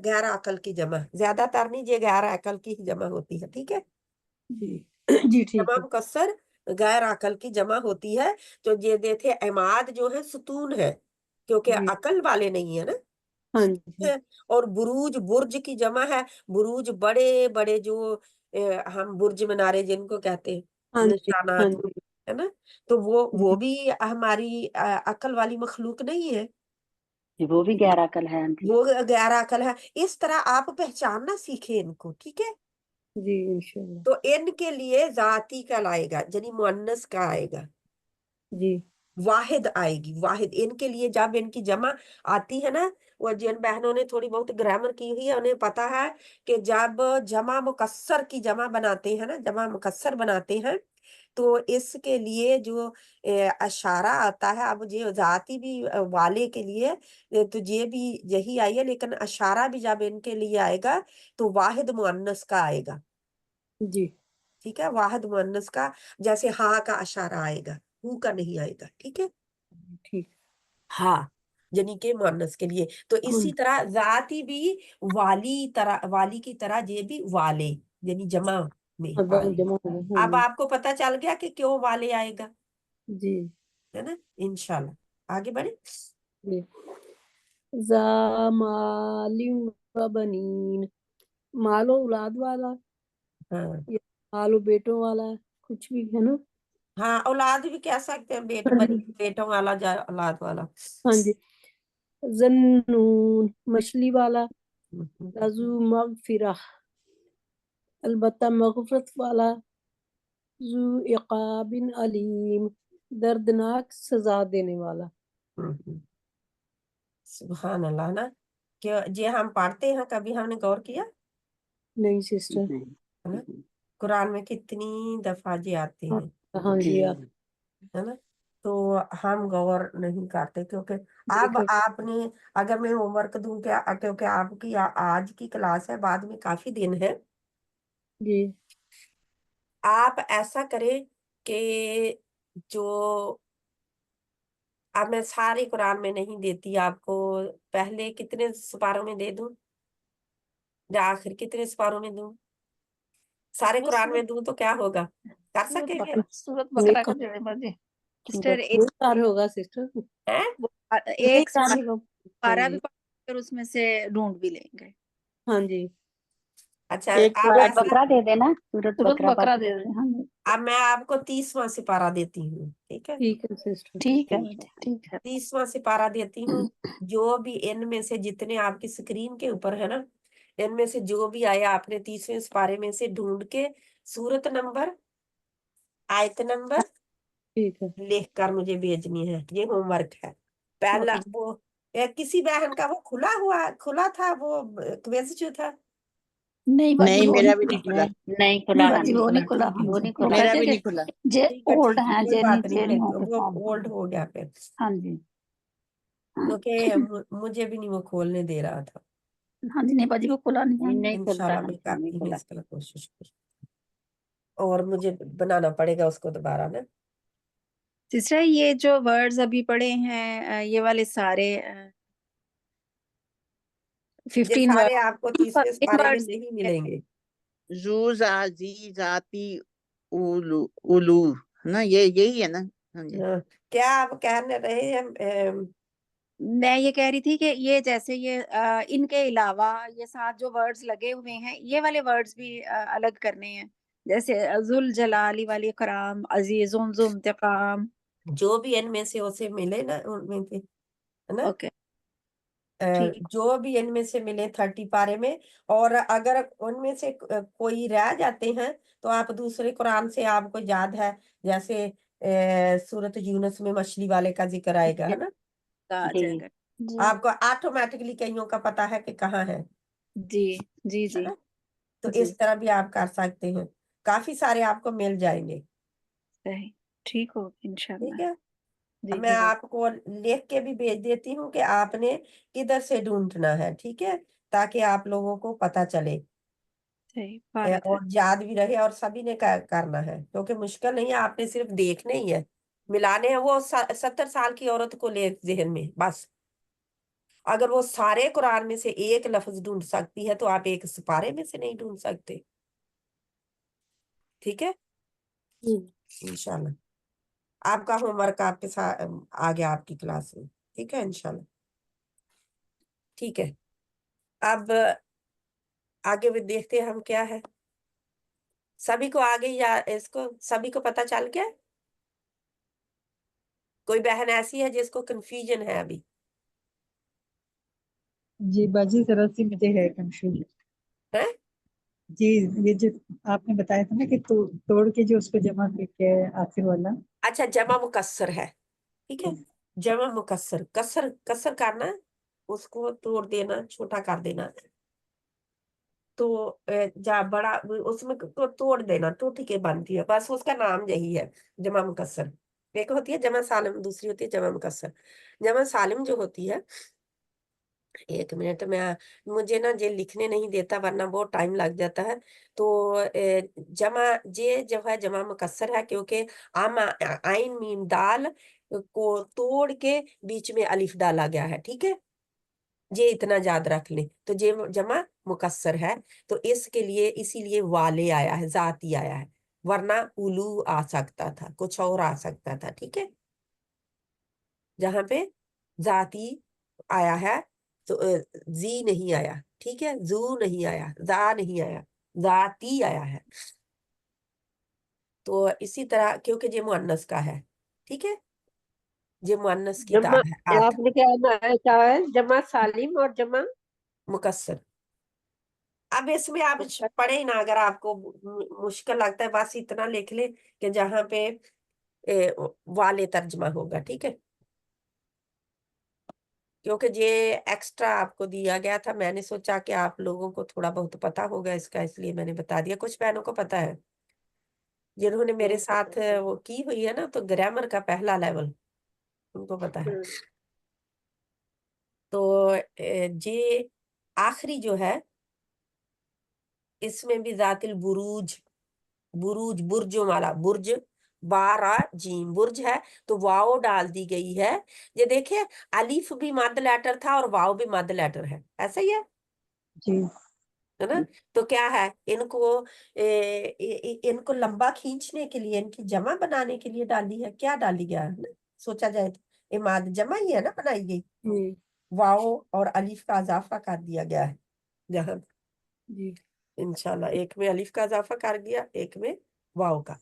गैर अकल की जमा, ज्यादातर नहीं, ये गैर अकल की ही जमा होती है, ठीक है। जी जी ठीक जमा है। मुकस्सर गैर अकल की जमा होती है। तो ये देखे इमाद जो है सुतून है, क्योंकि जी अकल वाले नहीं है ना, हाँ सुतून जी है। और बुरूज बुर्ज की जमा है, बुरूज बड़े बड़े जो हम बुर्ज मीनारे जिनको कहते हैं, हाँ जी हाँ निशानात, जी है ना। तो वो जी भी हमारी अकल वाली मखलूक नहीं है, वो भी गैर अकल है आंटी। वो गैर अकल है। इस तरह आप पहचानना सीखे इनको, ठीक है। जी इंशाल्लाह। तो इनके लिए जाती का लाएगा, यानी मुअन्नस का आएगा, जी वाहिद आएगी, वाहिद। इनके लिए जब इनकी जमा आती है ना, वो जिन बहनों ने थोड़ी बहुत ग्रामर की हुई है उन्हें पता है कि जब जमा मुकस्सर की जमा बनाते हैं ना, जमा मुकस्सर बनाते हैं, तो इसके लिए जो अशारा आता है, अब ये जाती भी वाले के लिए तो ये भी यही आई है, लेकिन अशारा भी जब इनके लिए आएगा तो वाहिद मुअन्नस का आएगा, जी ठीक है। वाहिद मुअन्नस का, जैसे हाँ का अशारा आएगा, हु का नहीं आएगा, ठीक है। ठीक हाँ, यानी के मुअन्नस के लिए। तो इसी तरह जाती भी वाली की तरह ये भी वाले, यानी जमा में अगर आएगा। जमा हो गया हाँ अब आपको पता चल गया कि क्यों वाले आएगा, जी है ना। इंशाल्लाह आगे बढ़े। जी जामालिम व बनीन, मालो औलाद वाला हाँ या मालो बेटों वाला, कुछ भी है ना। हाँ, औलाद भी कह सकते हैं, बेटों वाला औलाद वाला। हाँ जी जन्नून मछली वाला, लाजू मगफिरा अलबत्ता मगफरत वाला, जू इकाबिन अलीम दर्दनाक सजा देने वाला। सुभान अल्लाह ना, कि जे हम पढ़ते हैं, कभी हमने गौर किया, नहीं सिस्टर। है ना। कुरान में कितनी दफा जे आते हैं, हाँ जी आप है ना। तो हम गौर नहीं करते, क्योंकि अब देखो आपने, अगर मैं होमवर्क दूं क्या, क्योंकि आपकी आज की क्लास है, बाद में काफी दिन है, जी आप ऐसा करें कि जो, अब मैं सारे कुरान में नहीं देती आपको, पहले कितने सुपारों में दे दूं या आखिर कितने सुपारों में दूं, सारे कुरान में दूं तो क्या होगा, कर सकेंगे? सूरत नहीं बकरा का कम जो है सिस्टर बहुत सारे होगा सिस्टर। हैं? नहीं एक जाने को हाँ पारा भी जी पढ़कर उसमें से ढूंढ भी लेंगे। हाँ जी अच्छा, एक आप सूरत ऐसा, बकरा दे देना, सूरत सूरत बकरा बकरा पढ़। दे दें हम। अब मैं आपको 30वां सिपारा देती हूँ, ठीक है। ठीक है सिस्टर। ठीक है बेटे ठीक है। 30वां सिपारा देती हूँ। जो भी इनमें से जितने आपकी स्क्रीन के ऊपर है ना, इनमें से जो भी आया आपने 30वें सिपारे में से ढूंढ के सूरत नंबर, आयत नंबर ठीक है लिख कर मुझे भेजनी है, ये होमवर्क है। पहला ओके वो किसी बहन का वो खुला था वो क्विज जो था, नहीं बाजी नहीं, वो मेरा नहीं भी नहीं खुला। नहीं खुला नहीं है बाजी आंटी, वो नहीं खुला। ठीक है, वो नहीं वो खुला। मेरा कहते भी कि नहीं खुला। जे ठीक है, ओल्ड ठीक है, हैं कोई जे बात नहीं, नीचे फिर नहीं होते वो फॉर्म। ओल्ड हो गया फिर, हाँ जी क्योंकि मुझे भी नहीं वो खोलने दे रहा था। हाँ जी नहीं बाजी वो खुला नहीं है। नहीं खुलता इंशाल्लाह है, मैं नहीं करती हूँ खुला। इसका कोशिश, और मुझे बनाना पड़ेगा उसको दोबारा ना। सिस्टर ये जो वर्ड्स अभी पढ़े हैं ये वाले सारे ये 15 सारे वर्ड आपको 30वें इन पारे में वर्ड्स नहीं मिलेंगे। जू जा जी जाती उलू उलू, है ना, ये यही है ना। हाँ जी। हाँ, क्या आप कहने रहे हैं? मैं ये कह रही थी कि ये जैसे ये इनके अलावा ये साथ जो वर्ड्स लगे हुए हैं ये वाले वर्ड्स भी अलग करने हैं, जैसे जुल जलाली वाली कराम अजीजुम जुम जो भी इनमें से उसे मिले ना, उनमें से, है ना। ओके ठीक जो भी इनमें से मिले 30 पारे में, और अगर उनमें से कोई रह जाते हैं तो आप दूसरे कुरान से आपको याद है, जैसे सूरत यूनुस में मछली वाले का जिक्र आएगा, है ना, आ जी जाएगा। जी आपको ऑटोमेटिकली कईयों का पता है कि कहाँ है जी जी है जी ना, तो जी इस तरह भी आप कर सकते हैं, काफी सारे आपको मिल जाएंगे। सही, ठीक हो ठीक इंशाल्लाह। है, जी मैं आपको लिख के भी भेज देती हूँ कि आपने किधर से ढूंढना है, ठीक है, ताकि आप लोगों को पता चले सही भारत है। और याद भी रहे, और सभी ने करना है, क्योंकि मुश्किल नहीं है, आपने सिर्फ देखने ही है, मिलाने हैं। वो 70 साल की औरत को ले जहन में बस, अगर वो सारे कुरान में से एक लफ्ज ढूंढ सकती है तो आप एक सिपारे में से नहीं ढूंढ सकते। ठीक है, इंशाल्लाह आपका होमवर्क आपके साथ आ गया आपकी क्लास में, ठीक है इंशाल्लाह। ठीक है, अब आगे भी देखते हैं हम क्या है। सभी को आगे, या इसको सभी को पता चल गया? कोई बहन ऐसी है जिसको कंफ्यूजन है अभी? जी बाजी जरा सी मुझे है कंफ्यूजन। है जी ये जो आपने बताया था ना कि तोड़ के जो उसको जमा करके है आखिर वाला। अच्छा, जमा मुकस्सर है, ठीक है, जमा मुकस्सर, कसर कसर करना, उसको तोड़ देना, छोटा कर देना, तो जा बड़ा उसमें को तोड़ देना, टूट के बनती है, बस उसका नाम यही है, जमा मुकस्सर। एक होती है जमा सालिम, दूसरी होती है जमा मुकस्सर। जमा सालिम जो होती है, एक मिनट में, मुझे ना ये लिखने नहीं देता वरना बहुत टाइम लग जाता है, तो जमा जे जो है जमा मुकस्सर है, क्योंकि आम आइन मीम दाल को तोड़ के बीच में अलिफ डाला गया है, ठीक है, ये इतना याद रख लें, तो ये जमा मुकस्सर है, तो इसके लिए इसीलिए वाले आया है, जाती आया है, वरना उलू आ सकता था, कुछ और आ सकता था, ठीक है, जहां पे जाती आया है तो जी नहीं आया, ठीक है, जू नहीं आया, जा नहीं आया, जाती आया है, तो इसी तरह क्योंकि ये मुअन्नस का है, ठीक है, ये मुअन्नस की जमा, ताद है 8 आपने क्या है, जमा सालिम और जमा मुकस्सर। अब इसमें आप पढ़े ना, अगर आपको मुश्किल लगता है बस इतना लिख ले कि जहां पे वाले तर्जमा होगा, ठीक है, क्योंकि ये एक्स्ट्रा आपको दिया गया था, मैंने सोचा कि आप लोगों को थोड़ा बहुत पता होगा इसका, इसलिए मैंने बता दिया, कुछ बहनों को पता है जिन्होंने मेरे साथ वो की हुई है ना, तो ग्रामर का पहला लेवल उनको पता है। तो ये आखिरी जो है, इसमें भी जातिल बुरूज, बुरूज बुर्जों वाला, बुर्ज बारा जीम बुर्ज है, तो वाव डाल दी गई है। ये देखिए, अलीफ भी मद लेटर था और वाव भी मद लेटर है, ऐसा ही जी है ना, तो क्या है, इनको इनको लंबा खींचने के लिए, इनकी जमा बनाने के लिए डाली है, क्या डाली गया है ना, सोचा जाए तो इमाद जमा ही है ना बनाई गई, वाव और अलीफ का इजाफा कर दिया गया है, जहां जी इंशाल्लाह एक में अलीफ का इजाफा कर दिया, एक में वाव का।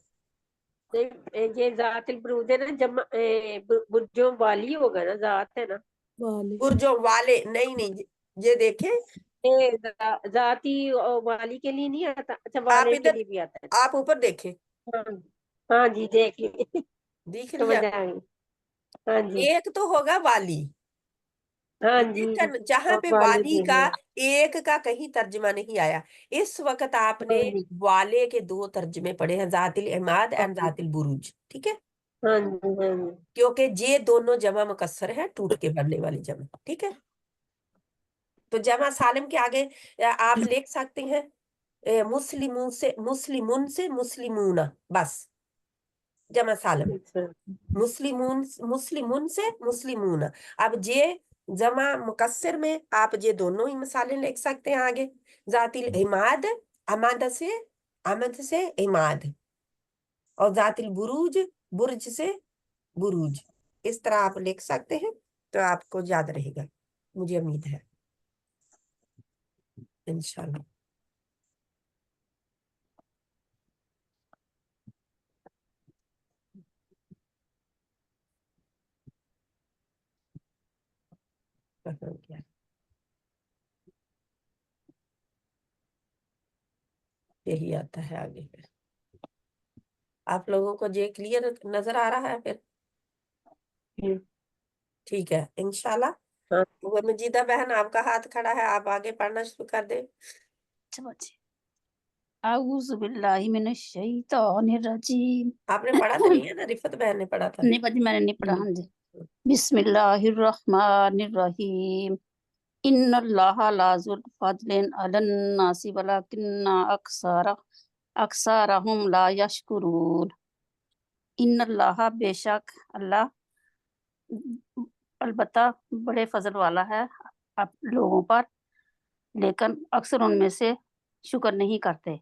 ये जातिल बुरूज है ना, जमा बुर्जों वाली होगा ना, जात है ना, वाले बुर्जों वाले नहीं नहीं, ये देखें, जाती और वाली के लिए नहीं आता, अच्छा आप वाले के इधर, लिए भी आता है। आप ऊपर देखें, हाँ हाँ जी, देख ली दिख समझ लिया, आ गई। हाँ जी एक तो होगा वाली, हाँ जी, लेकिन जहां और पे वाले वाली भी का हैं। एक का कहीं तर्जमा नहीं आया, इस वक्त आपने हाँ जी वाले के 2 तर्जमे पढ़े हैं, जातिल इमाद हाँ एंड जी जातिल बुरूज, ठीक है, हाँ जी हाँ जी क्योंकि ये दोनों जमा मुकस्सर है, टूट के बनने वाली जमा, ठीक है, तो जमा सालिम के आगे आप लिख सकते हैं मुस्लिमुन से मुस्लिमूना, बस जमा सालिम, अच्छा मुस्लिमुन से मुस्लिमूना। अब ये जमा मुकस्सर में आप ये दोनों ही मिसालें लिख सकते हैं आगे, जातिल इमाद, अमद से इमाद, और जातिल बुरूज, बुर्ज से बुरूज, इस तरह आप लिख सकते हैं, तो आपको याद रहेगा, मुझे उम्मीद है इंशाल्लाह। यही आता है आगे पे। आप लोगों को ये क्लियर नजर आ रहा है फिर? हम्म। ठीक है इंशाल्लाह। हाँ। वो मजीदा बहन आपका हाथ खड़ा है, आप आगे पढ़ना शुरू कर दें। आऊज़ु बिल्लाहि मिनश शैतानिर रजीम। आपने पढ़ा तो नहीं है ना? रिफत बहन ने पढ़ा था। नहीं बाजी मैंने नहीं पढ़ा। हाँ जी। बिस्मिल्लाहिर रहमानिर रहीम। इन्नल्लाहा लाज़ुल फज़लिन अलन नासी वलाकिन्ना अक्सरहुम ला यशकुरून। इन्नल्लाहा बेशक अल्लाह अलबत्ता बड़े फजल वाला है आप लोगों पर, लेकिन अक्सर उनमें से शुक्र नहीं करते।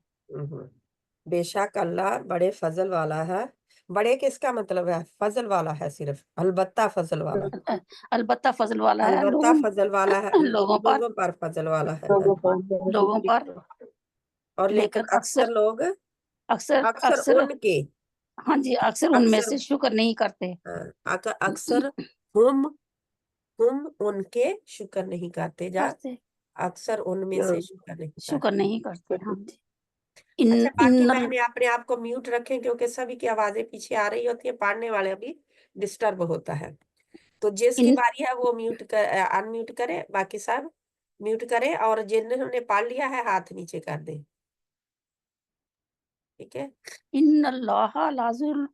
बेशक अल्लाह बड़े फजल वाला है। बड़े किसका मतलब है? फजल वाला है, सिर्फ अलबत्ता फजल वाला है। अलबत्ता फजल वाला है अलबत्ता फजल वाला है, लोगों पर लोगों पर फजल वाला है। लोगों पर, और लेकिन लेकिन अक्सर लोग अक्सर अक्सर अक्सर उनके हाँ जी अक्सर उनमें अक्सर से शुक्र नहीं करते। अक्सर हम उनके शुक्र नहीं करते। जा करते अक्सर उनमें से शुक्र नहीं शुक्र करते। नहीं करते। हाँ जी। अच्छा बाकी इन बहनें अपने आप को म्यूट रखें, क्योंकि सभी की आवाजें पीछे आ रही होती है, पढ़ने वाले अभी डिस्टर्ब होता है। तो जिसकी इन बारी है वो अनम्यूट करे, बाकी सब म्यूट करें, और जिन्होंने पढ़ लिया है हाथ नीचे कर दें। ठीक है। इन्नल्लाहा लाज़ुल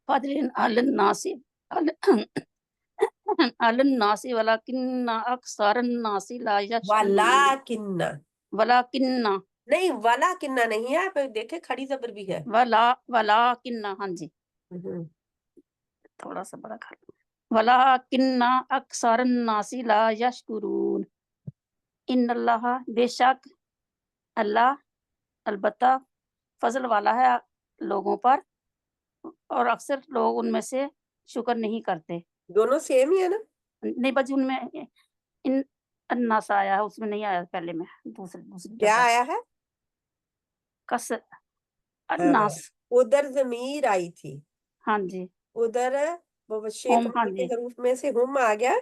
फज़लिन अलन नासी अलन नासी वलाकिन्ना अक्सरन नासी ला यशकुरून। वलाकिन्ना वलाकिन्ना नहीं, वलाकिन्ना नहीं है, आप देखे खड़ी जबर भी है। वलाकिन्ना हाँ जी हम्म, थोड़ा सा बड़ा कर वलाकिन्ना अक्सरन नासी ला यशकुरून। इन्नल्लाहा बेशक अल्लाह अलबत्ता फजल वाला है लोगों पर, और अक्सर लोग उनमें से शुक्र नहीं करते। दोनों सेम ही है ना? नहीं बजी उनमें इन अन्नास आया है, उसमें नहीं आया पहले में, दूसरी क्या जगह आया है? कस हाँ, अन्नास। उधर जमीर आई थी, हाँ जी उधर हम शेख हाँ के जी हरूफ में से हम आ गया।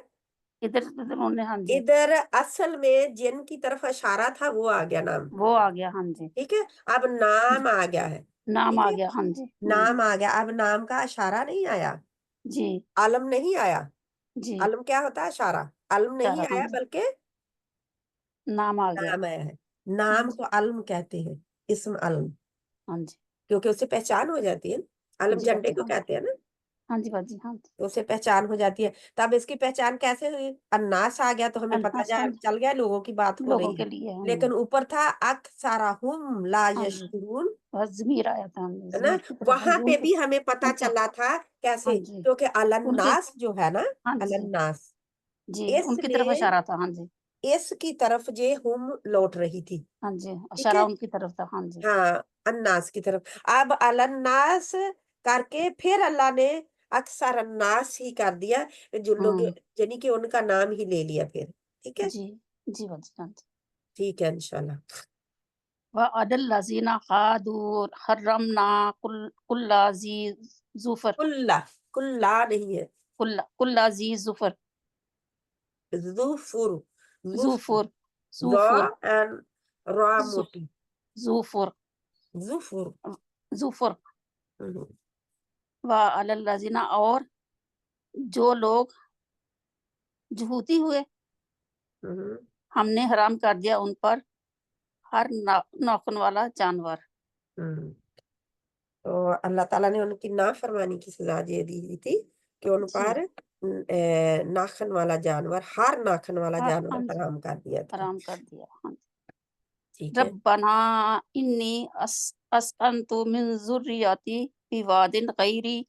इधर उन्होंने हाँ जी इधर असल में जिन की तरफ इशारा था वो आ गया नाम। वो आ गया। हाँ जी ठीक है, अब नाम आ गया है। नाम ठीक आ है, गया। हाँ जी नाम आ गया। अब नाम का इशारा नहीं आया, जी आलम नहीं आया। जी आलम क्या होता है? इशारा। आलम नहीं इशारा, हाँ आया जी बल्कि नाम आ गया। नाम आया है। हाँ नाम जी को आलम कहते हैं, इस्म आलम, हाँ जी क्योंकि उससे पहचान हो जाती है ना। आलम जी झंडे बाजी को हाँ कहते हैं ना, हाँ जी बाजी हाँ जी तो उससे पहचान हो जाती है। तब इसकी पहचान कैसे हुई? अन्नास आ गया तो हमें पता अन्नास, हाँ जी चल गया लोगों की बात हो लोगों रही के है। लिए। हाँ लेकिन जी ऊपर था अक्सरहुम ला हाँ जी यशकुरून, बस ज़मीर आया था। हाँ जी है ना? ज़मीर की तरफ। हाँ वहां जी पे उनके भी हमें पता उनके चला था हाँ कैसे, जी क्योंकि उनके अलन्नास जो है ना, हाँ जी अलन्नास, जी उनकी तरफ इसमें इशारा था। हाँ जी इसकी तरफ जे हम लौट रही थी। हाँ जी ठीक इशारा है, उनकी तरफ था। हाँ जी हाँ अन्नास की तरफ। अब अलन्नास करके फिर अल्लाह ने अक्सर अन्नास ही कर दिया, जो लोग यानी कि उनका नाम ही ले लिया फिर। ठीक है, जी जी बाजी हाँ जी। ठीक है इंशाल्लाह। व अदल लजीना खादू हर्रमना कुल्ला जी जुफर कुल्ला, कुल्ला नहीं है, कुल्ला जी जुफर जुफुर, जुफुर, जुफर ज़ा जुफर एंड रा जु- मोटी, जुफर जुफुर। जुफर हम्म, व अदल लजीना, और जो लोग झूठी हुए हम्म, हमने हराम कर दिया उन पर हर नौखन वाला जानवर। हम्म। तो अल्लाह ताला ने उनकी नाफरमानी की सजा ये दी थी कि उन जी पर नाखन वाला जानवर, हर नाखन वाला हाँ जानवर जी हराम कर दिया था। हराम कर दिया। हाँ ठीक है, रब्बना इन्नी अस्कनतु मिन ज़ुर्रियती बिवादिन गैरी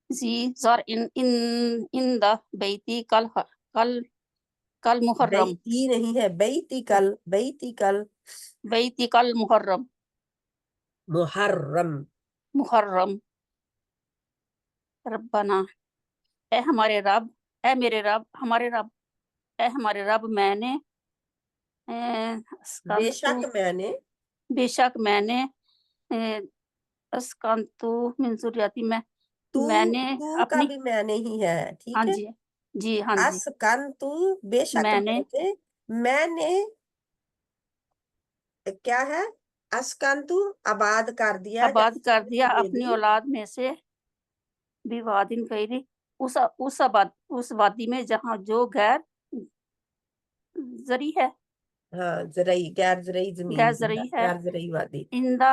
ज़ी ज़रइन इंद बैती कल मुहर्रम बेईती नहीं है, बेईती कल बैती कल मुहर्रम मुहर्रम। मुहर्रम। रब्बना ए हमारे रब, ए मेरे रब, हमारे रब, ए हमारे रब, मैंने अस्कनतु बेशक मैंने अस्कनतु मिन ज़ुर्रियती मैंने तू का अपनी भी मैंने ही है। ठीक हाँ है, जी जी हाँ जी अस्कन तू बेशक मैंने मैंने क्या है, अस्कंतु आबाद कर दिया, आबाद कर दिया दे अपनी दी, औलाद में से भी वादिन गैरी उस वादी में जहाँ जो गैर जरी है, हाँ जरई गैर जरई जमीन गैर है, जरई है, गैर जरई वादी, इंदा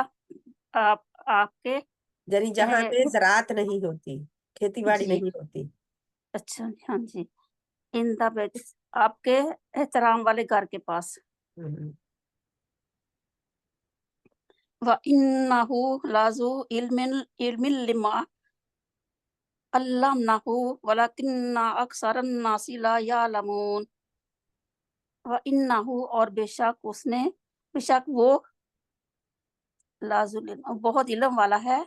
आपके यानी जहाँ ए, पे ज़राअत नहीं होती, खेती बाड़ी जी नहीं होती। अच्छा हाँ जी, इंदा आपके एहतराम वाले घर के पास, हम्म, व इन्नहु लाजू इल्मिन लिमा अल्लमनाहु वलाकिन्ना अक्सरन नासी ला यालमून, व इन्नहु और बेशक वो लाजुल इल्म बहुत इल्म वाला है,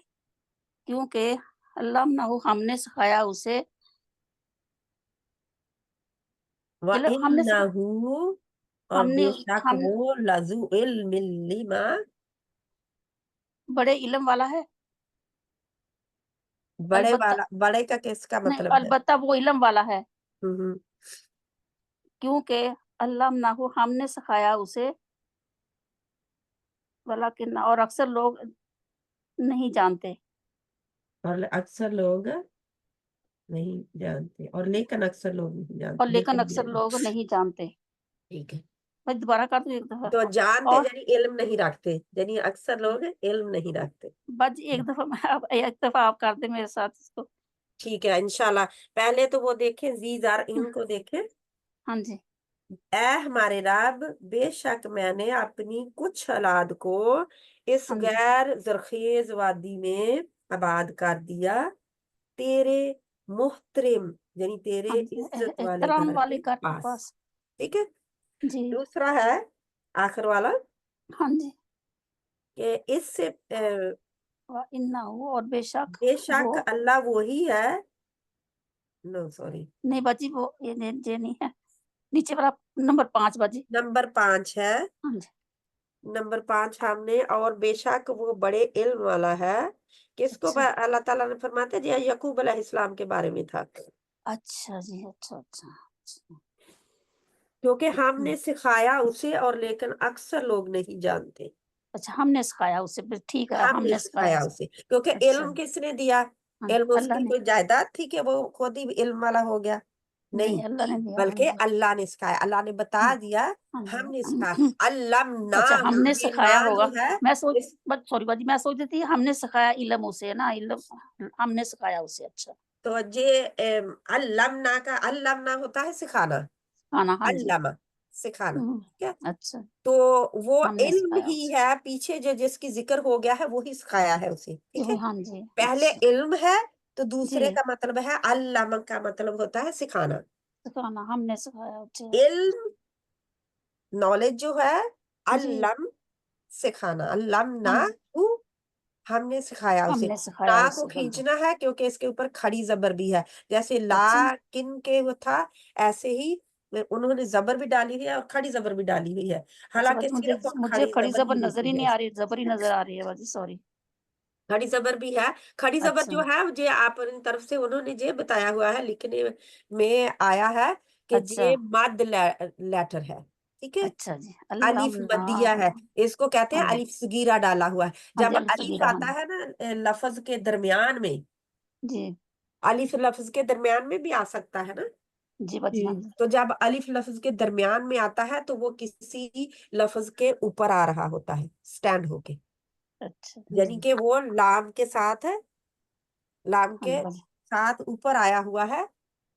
क्योंकि अल्लमनाहु हमने सिखाया उसे, व हमने इन्नहु और हमने बेशक हम वो लजू इल्मिन लिमा, बड़े इल्म वाला है, बड़े अलबत्ता वाला, बड़े का किसका नहीं मतलब है? अलबत्ता वो इल्म वाला है, हम्म, क्योंकि अल्लमनाहु हमने सिखाया उसे, वलाकिन और अक्सर लोग नहीं जानते, और अक्सर लोग नहीं जानते, और लेकिन अक्सर लोग नहीं और जानते, लेकिन लेकिन अक्सर लोग नहीं जानते। ठीक है। मैं दोबारा कर दूं एक दफा, तो जानते और यानी इल्म नहीं रखते, यानी अक्सर लोग इल्म नहीं रखते। बस एक दफा एक दफा आप कर दे मेरे साथ इसको। ठीक है इंशाल्लाह। पहले तो वो देखें जीजार इनको देखें। हाँ जी ऐ हमारे रब, बेशक मैंने अपनी कुछ औलाद को इस हाँ जी गैर जरखेज वादी में आबाद कर दिया, तेरे मुहतरम यानी तेरे हाँ जी इज्जत वाले एहतराम घर वाले के घर के पास। पास। ठीक है। जी दूसरा है आखिर वाला हाँ जी, कि इससे व इन्नहु और बेशक वो बेशक अल्लाह वही है, नो सॉरी नहीं बाजी, वो ये नहीं है, नीचे वाला नंबर 5 बाजी। नंबर 5 है, हाँ जी नंबर 5 हमने, और बेशक वो बड़े इल्म वाला है। किसको अच्छा अल्लाह ताला ने फरमाते जी यकूब अलैहिस्सलाम के बारे में था, अच्छा जी अच्छा अच्छा अच्छा। क्योंकि हमने सिखाया उसे और लेकिन अक्सर लोग नहीं जानते। अच्छा हमने सिखाया उसे, फिर ठीक है हमने हमने सिखाया सिखाया उसे। उसे, क्योंकि अच्छा इल्म किसने दिया? हाँ इल्म अल्लाह उसकी ने, कोई जायदाद थी कि वो खुद ही इल्म वाला हो गया? नहीं, नहीं अल्लाह ने दिया। हाँ बल्कि जी अल्लाह ने सिखाया, अल्लाह ने बता हाँ दिया, हाँ जी हमने सिखाया। अल्लमना, अच्छा हमने ये सिखाया ना होगा, जो है मैं सोच इस, सॉरी बाजी, मैं सोच रही थी हमने सिखाया इल्म उसे ना, इल्म हमने सिखाया उसे। अच्छा तो ये अल्लमना का अल्लमना होता है सिखाना, खाना हाँ जी अल्लमा सिखाना। ठीक है। अच्छा तो वो हमने इल्म सिखाया ही उसे। है, पीछे जो जिसकी जिक्र हो गया है वही सिखाया है उसे। ठीक है। हाँ जी पहले अच्छा इल्म है, तो दूसरे जी का मतलब है अल्लम, का मतलब होता है सिखाना। सिखाना, हमने सिखाया अच्छा इल्म नॉलेज जो है, जी अल्लम सिखाना, अल्लम ना हाँ हु, हमने सिखाया उसे। हमने सिखाया ना को उसे। हाँ जी खींचना है क्योंकि इसके ऊपर खड़ी जबर भी है, जैसे ला अच्छा किन के वो था, ऐसे ही उन्होंने जबर भी डाली हुई है और खड़ी जबर भी डाली हुई है, अच्छा हालांकि बाजी, मुझे सिर्फ मुझे खड़ी खड़ी जबर जबर ही नजर ही होती है नहीं आ इसमें। रही, जबर ही नजर आ रही है बाजी, सॉरी। खड़ी जबर भी है। खड़ी जबर अच्छा जो है जे अपनी तरफ से उन्होंने जे बताया हुआ है, लिखने में आया है कि अच्छा जे मद लेटर है। ठीक है। अच्छा जी अलिफ अल्लाह मदिया है, इसको कहते हैं हाँ जी अलिफ सगीरा डाला हुआ है। हाँ जी जब अल्लाह अलिफ सगीरा हाँ आता जी है ना लफ्ज के दरमियान में, जी अलिफ लफ्ज के दरमियान में भी आ सकता है ना, जी बाजी हाँ जी तो जब अलिफ लफ्ज के दरमियान में आता है तो वो किसी लफ्ज के ऊपर आ रहा होता है, स्टैंड होके, अच्छा यानी कि वो लाम के साथ है, लाम हाँ जी के बाजी साथ ऊपर आया हुआ है,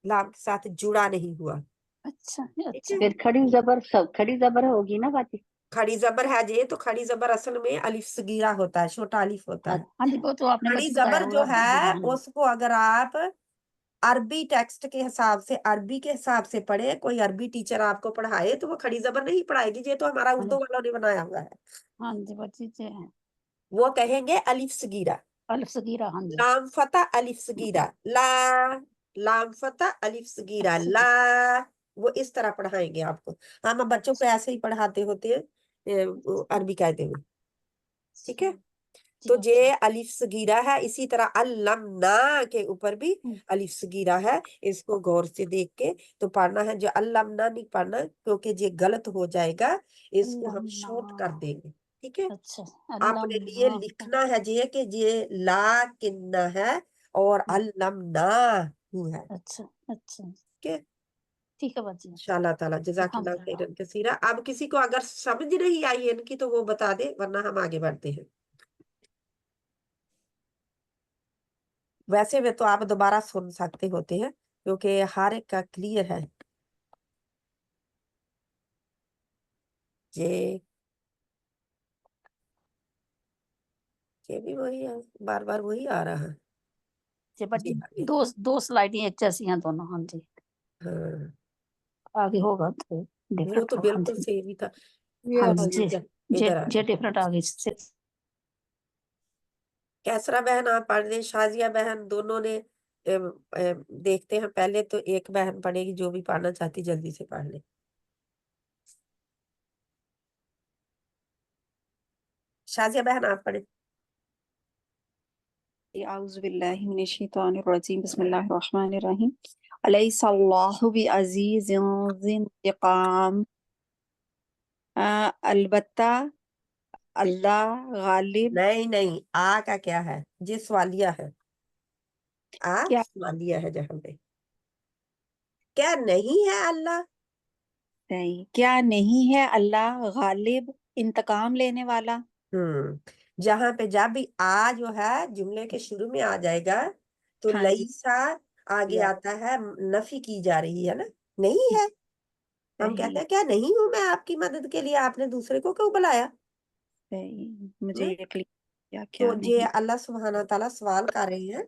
लाम के साथ जुड़ा नहीं हुआ। अच्छा ठीक अच्छा है। फिर खड़ी जबर होगी ना बाजी। खड़ी जबर है जे, तो खड़ी जबर असल में अलिफ सगीरा होता है, छोटा अलिफ होता है। हाँ जी वो तो आपने खड़ी बाजी बताया जबर जो होगा जी है हाँ उसको अगर आप अरबी टेक्स्ट के हिसाब से, अरबी के हिसाब से पढ़े, कोई अरबी टीचर आपको पढ़ाए, तो वो खड़ी जबर नहीं पढ़ाएगी, ये तो हमारा हाँ उर्दू जी वालों ने बनाया हुआ है। हाँ जी बाजी जी वो कहेंगे अलिफ सगीरा, अल्फ सगीरा हाँ जी लाम फता अलिफ सगीरा, ला, लाम फता अलिफ सगीरा, अच्छा ला, जी वो इस तरह पढ़ाएंगे आपको। हम बच्चों को अच्छा ऐसे ही पढ़ाते होते हैं वो अरबी कायदे में। ठीक है। जी तो अच्छा ये अलिफ सगीरा है, इसी तरह अल्लमना के ऊपर भी अलिफ सगीरा है। इसको गौर से देख के तो पढ़ना है, जो अल्लमना नहीं पढ़ना, क्योंकि ये गलत हो जाएगा, इसको हम शॉर्ट कर देंगे। ٹھیک ہے، اچھا اپنے لیے علمنا لکھنا ہے جی کہ یہ لا کنہ ہے اور علمنا ہے، اچھا اچھا ٹھیک ہے ٹھیک ہے باجی انشاءاللہ تعالیٰ جزاک اللہ الحمدللہ خیرن کثیرہ۔ اب کسی کو اگر سمجھ نہیں آئی ان کی تو وہ بتا دے ورنہ ہم آگے بڑھتے ہیں۔ ویسے میں تو آپ دوبارہ سن سکتے ہوتے ہیں کیونکہ ہر ایک کا کلیئر ہے۔ یہ بھی وہی ہے، بار بار وہی آ رہا ہے جی باجی جی آگے دو سلائڈیں ایک جیسی ہیں دونوں، ہاں جی ہاں آگے ہوگا تو وہ ڈفرینٹ تو ہوگا، ہاں بالکل جی صحیح تھا۔ ہاں ادھر جی ادھر آ جی ڈفرینٹ آگے سے کیسرا بہن آپ پڑھ لیں، شازیہ بہن، دونوں نے دیکھتے ہیں پہلے تو ایک بہن پڑھے گی، جو بھی پڑھنا چاہتی جلدی سے پڑھ لے۔ شازیہ بہن آپ پڑھیں۔ اعوذ باللہ من الشیطان الرجیم، بسم اللہ الرحمن الرحیم۔ الیس اللہ بعزیز ذی انتقام، البتہ اللہ غالب نہیں آ کا کیا ہے، جی سوالیہ ہے، آ کیا سوالیہ ہے جہاں پہ کیا نہیں ہے اللہ، نہیں کیا نہیں ہے اللہ غالب انتقام لینے والا۔ جہاں پہ جب بھی آ جو ہے جملے کے شروع میں آ جائے گا تو ہاں جی لئیسا آگے آتا ہے، نفی کی جا رہی ہے نا، نہیں ہے۔ ہم صحیح کہتے ہیں کیا نہیں ہوں میں آپ کی مدد کے لیے، آپ نے دوسرے کو کیوں بلایا؟ صحیح، مجھے نا؟ یہ کیا تو نہیں۔ اللہ سبحانہ تعالیٰ سوال کر رہے ہیں،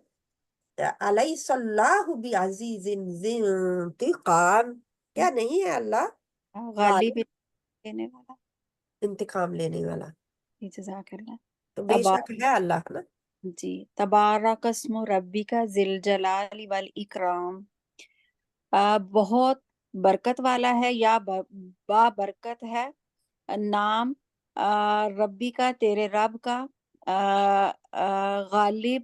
الیس اللہ بعزیز ذی انتقام، کیا نہیں ہے اللہ غالب غالب لینے والا۔ انتقام لینے والا؟ جی جزاک اللہ۔ تو بے تبا شک ہے اللہ نا۔ جی تبارک اسم ربک ذی الجلال والاکرام، بہت برکت والا ہے یا با برکت ہے نام ربی کا تیرے رب کا، غالب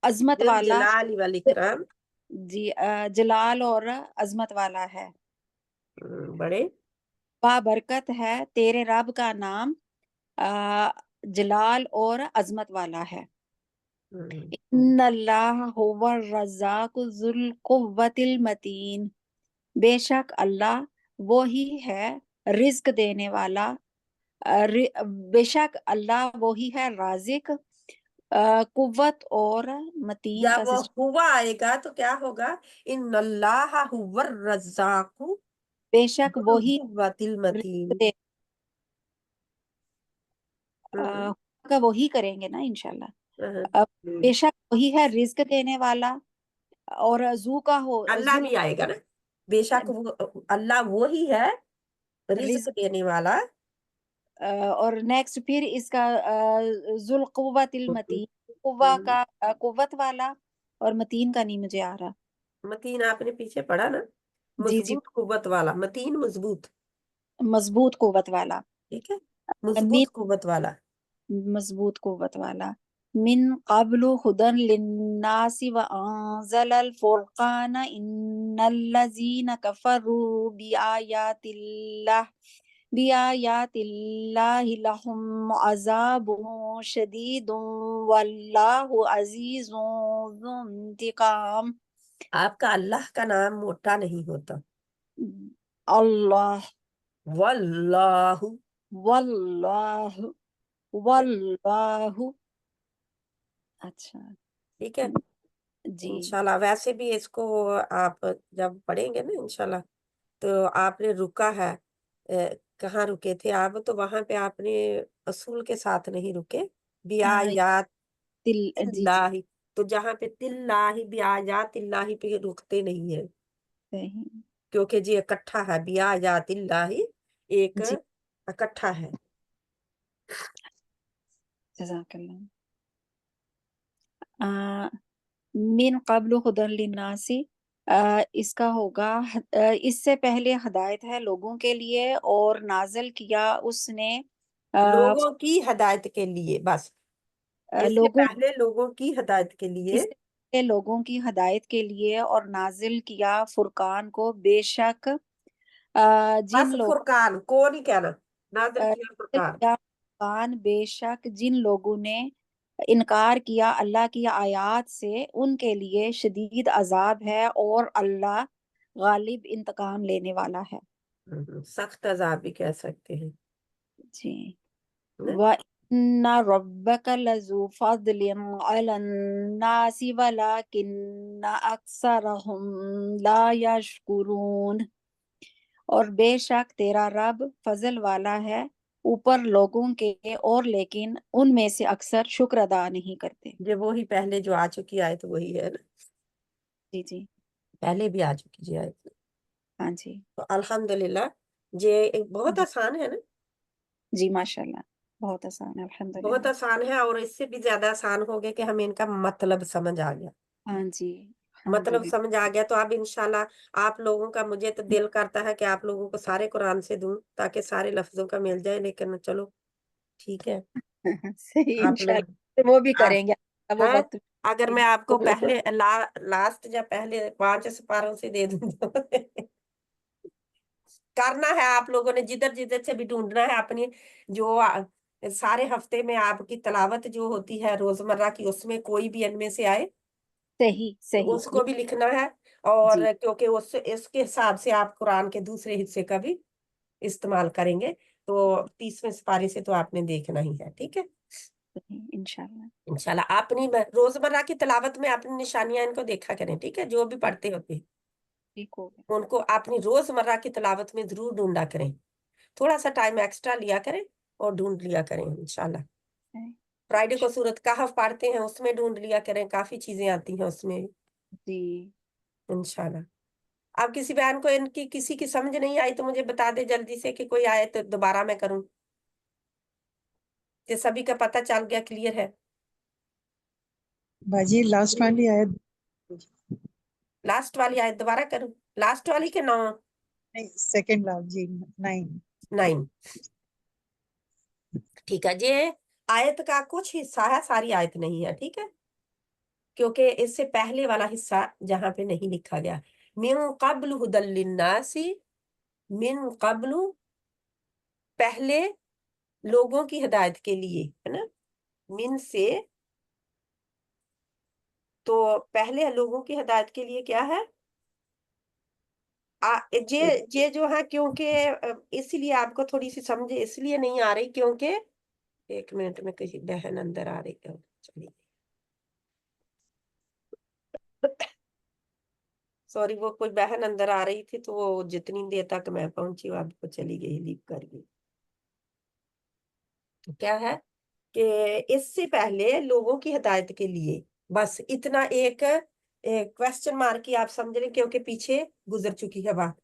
عظمت ذل والا، جلال والاکرام، جی جلال اور عظمت والا ہے۔ بڑے با برکت ہے تیرے رب کا نام، جلال اور عظمت والا ہے۔ ان اللہ هو الرزاق ذو القوۃ المتین، بے شک اللہ وہی ہے رزق دینے والا، بے شک اللہ وہی ہے رازق، قوت اور متین کا جب ہوا آئے گا تو کیا ہوگا، ان اللہ هو الرزاق بے شک ذو وہی القوۃ المتین۔ رزق دے کا وہی کریں گے نا انشاءاللہ۔ بے شک وہی ہے رزق دینے والا، اور ذو کا ہو اللہ ذو بھی آئے گا نا، بے شک وہ اللہ وہی ہے رزق رزق، دینے والا۔ اور نیکسٹ پھر اس کا ذو القوۃ المتین، قوہ کا قوت والا، اور متین کا نہیں مجھے آ رہا۔ متین آپ نے پیچھے پڑھا نا، جی جی مضبوط قوت والا، متین مضبوط، مضبوط قوت والا، ٹھیک ہے، من مضبوط قوت والا۔ مضبوط قوت والا، من قبل ہدی للناس وانزل الفرقان ان الذین کفروا بآیات اللہ لهم عذاب شدید واللہ عزیز ذو انتقام۔ آپ کا اللہ کا نام موٹا نہیں ہوتا، اللہ، واللہ، واللہ، واللہ، اچھا ٹھیک ہے جی انشاءاللہ۔ ویسے بھی اس کو آپ جب پڑھیں گے نا انشاءاللہ تو آپ نے رکا ہے، کہاں رکے تھے آپ، تو وہاں پہ آپ نے اصول کے ساتھ نہیں رکے، بیایات جی جی اللہ، تو جہاں پہ تللہ بیایات اللہ پہ رکتے نہیں ہیں، صحیح کیونکہ جی اکٹھا ہے، بیایات اللہ ایک جی اکٹھا ہے۔ جزاک اللہ۔ من قبل ہدی للناس، اس کا ہوگا اس سے پہلے ہدایت ہے لوگوں کے لیے، اور نازل کیا اس نے لوگوں کی ہدایت کے لیے، بس اس سے لوگوں، پہلے لوگوں کی ہدایت کے لیے، اس سے پہلے لوگوں کی ہدایت کے لیے، اور نازل کیا فرقان کو، بے شک بس جن لوگوں فرقان کو نہیں کہنا، نازل کیا فرقان، फुरकान, बेशक जिन लोगों ने इनकार किया अल्लाह की आयत से उनके लिए शदीद अजाब है और अल्लाह गालिब इंतकाम लेने वाला है। सख्त अजाब भी कह सकते हैं जी। ना? व इन्ना रब्बका लजू फज़लिन अलन नासी वलाकिन्ना अक्सरहुम ला यशकुरून, और बेशक तेरा रब फजल वाला है ऊपर लोगों के और लेकिन उनमें से अक्सर शुक्र अदा नहीं करते। ये वही पहले जो आ चुकी आयत वही है ना, जी जी। पहले भी आ चुकी जी आयत। हाँ जी। तो अल्हम्दुलिल्लाह ये एक बहुत आसान है ना, जी माशाल्लाह, बहुत आसान है बहुत अल्हम्दुलिल्लाह। आसान है, और इससे भी ज्यादा आसान हो गया कि हमें इनका मतलब समझ आ गया। हाँ जी मतलब अल्हम्दुलिल्लाह। समझ आ गया तो अब इंशाल्लाह आप लोगों का, मुझे तो दिल करता है कि आप लोगों को सारे कुरान से दूं ताकि सारे लफ्जों का मिल जाए, लेकिन चलो ठीक है। सही आप लोग इंशाल्लाह वो भी आप करेंगे, वो हैं, वक्त अगर मैं आपको पहले लास्ट या पहले 5 सिपारों से दे दूं तो करना है आप लोगों ने, जिधर जिधर से भी ढूंढना है अपनी, जो सारे हफ्ते में आपकी तलावत जो होती है रोजमर्रा की, उसमें कोई भी इनमें से आए सही सही उसको भी लिखना है, और जी क्योंकि उस इसके हिसाब से आप कुरान के दूसरे हिस्से का भी इस्तेमाल करेंगे। तो 30वें सिपारे से तो आपने देखना ही है, ठीक है सही इंशाल्लाह। इंशाल्लाह। अपनी रोजमर्रा की तलावत में अपनी निशानियां इनको देखा करें, ठीक है, जो भी पढ़ते होते हैं ठीक हो गया। उनको अपनी रोजमर्रा की तलावत में जरूर ढूंढा करें, थोड़ा सा टाइम एक्स्ट्रा लिया करें और ढूंढ लिया करें इंशाल्लाह। फ्राइडे को सूरत कहफ पढ़ते हैं, उसमें ढूंढ लिया करें, काफी चीजें आती हैं उसमें जी इंशाल्लाह। अब किसी बहन को इनकी किसी की समझ नहीं आई तो मुझे बता दे जल्दी से कि कोई आए तो दोबारा मैं करूं, कि सभी का पता चल गया, क्लियर है। बाजी लास्ट वाली आयत लास्ट वाली आयत दोबारा करूं, लास्ट वाली के 9 नहीं, सेकंड लास्ट जी 9। ठीक है। ये आयत का कुछ हिस्सा है, सारी आयत नहीं है, ठीक है, क्योंकि इससे पहले वाला हिस्सा जहां पे नहीं लिखा गया, मिन क़ब्ल हुदल लिन्नासी, मिन क़ब्ल पहले लोगों की हिदायत के लिए, है ना, मिन से, तो पहले लोगों की हिदायत के लिए क्या है, ये जो है, क्योंकि इसलिए आपको थोड़ी सी समझ इसलिए नहीं आ रही क्योंकि, एक मिनट में कहीं बहन अंदर आ रही है, चलिए सॉरी, वो कोई बहन अंदर आ रही थी तो वो जितनी देर तक मैं पहुंची वो आपको चली गई, लीव कर गई। तो क्या है कि इससे पहले लोगों की हिदायत के लिए, बस इतना एक क्वेश्चन मार्क की आप समझ लें, क्योंकि पीछे गुजर चुकी है बात।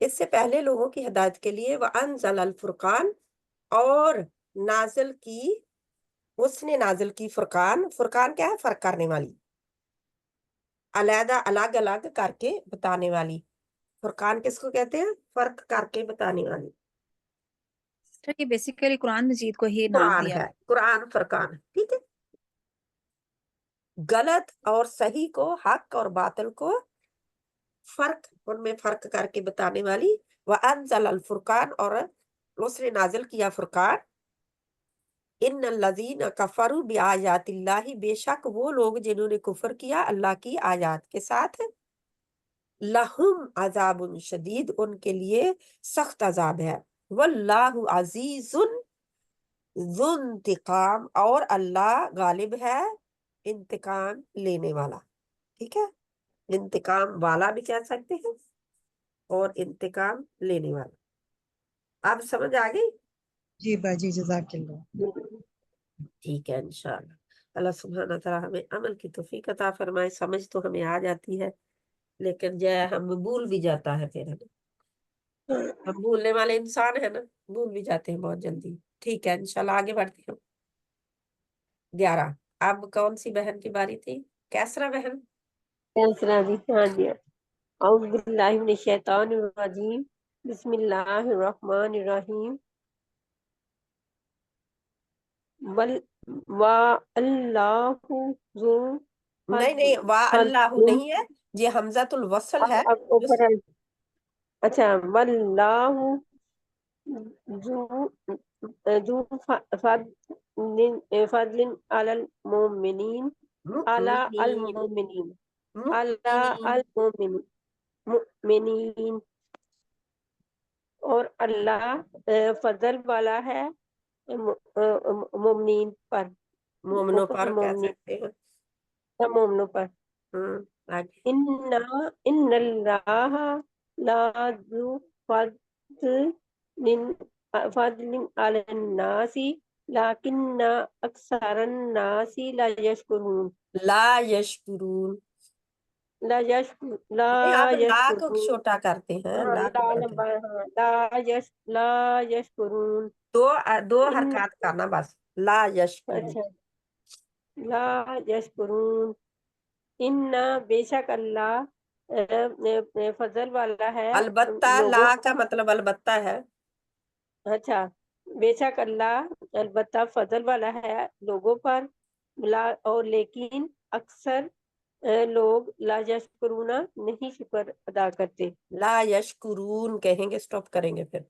इससे पहले लोगों की हिदायत के लिए वह अनज़ल अल फुरकान, और नाजिल की, उसने नाजिल की फुरकान, फुरकान क्या है, फर्क करने वाली, अलग अलग अलग करके बताने वाली। फुरकान किसको कहते हैं, फर्क करके बताने वाली। कि बेसिकली कुरान मजीद को ही नाम कुरान दिया। है, कुरान फुरकान, ठीक है, गलत और सही को, हक और बातिल को फर्क, उनमें फर्क करके बताने वाली। व अनज़ल अल फुरकान, और उसने नाजिल किया फुरकान। इन्नल्लज़ीना कफरू बिआयातिल्लाहि, बेशक वो लोग जिन्होंने कुफर किया अल्लाह की आयत के साथ, लहुम अजाबुन शदीद, उनके लिए सख्त अजाब है। वल्लाहु अजीजुन ज़ुन्तिकाम, और अल्लाह गालिब है, इंतकाम लेने वाला, ठीक है, इंतकाम वाला भी कह सकते हैं और इंतकाम लेने वाला। अब समझ आ गई? जी बाजी जजाकिल्लाह। ठीक है इंशाअल्लाह। अल्लाह सुब्हान व तआला हमें अमल की तौफीक अता फरमाए। समझ तो हमें आ जाती है, लेकिन जो है हम भूल भी जाता है, फिर हम भूलने वाले इंसान है ना, भूल भी जाते हैं बहुत जल्दी। ठीक है इंशाल्लाह आगे बढ़ते हैं। 11। अब कौन सी बहन की बारी थी, कैसरा बहन? कैसरा जी, हाँ जी। औज़ु बिल्लाहि मिनश शैतानिर रजीम, बिस्मिल्लाहिर रहमानिर रहीम। वल वा अल्लाहु ज़ु نہیں نہیں وا اللہ نہیں ہے، یہ حمزۃ الوصل ہے اب اوپر ہے۔ اچھا واللہ ذو فضل علی المؤمنین علی المؤمنین علی المؤمنین، اور اللہ فضل والا ہے مومنین پر، مومنوں اوپر پر کہہ مومنین سکتے ہیں۔ مومنوں پر۔ آگے ان اللہ لا ذو فضل علی الناس لیکن اکثر الناس لا یشکرون، لا یشکرون، لا نہیں آپ لا کو یشکرون، چھوٹا کرتے ہیں، ہاں لا کو لا بڑا لمبا کرتے ہے، ہاں لا یشکرون، ہیں۔ دو ان حرکات کرنا بس، لا یشکرون۔ اچھا لا یشکرون، ان بے شک اللہ فضل والا ہے البتہ لا لوگوں، کا مطلب البتہ ہے، اچھا بے شک اللہ البتہ فضل والا ہے لوگوں پر، اور لیکن اکثر لوگ لا یشکرون نہیں شکر ادا کرتے، لا یشکرون کہیں گے، سٹاپ کریں گے پھر۔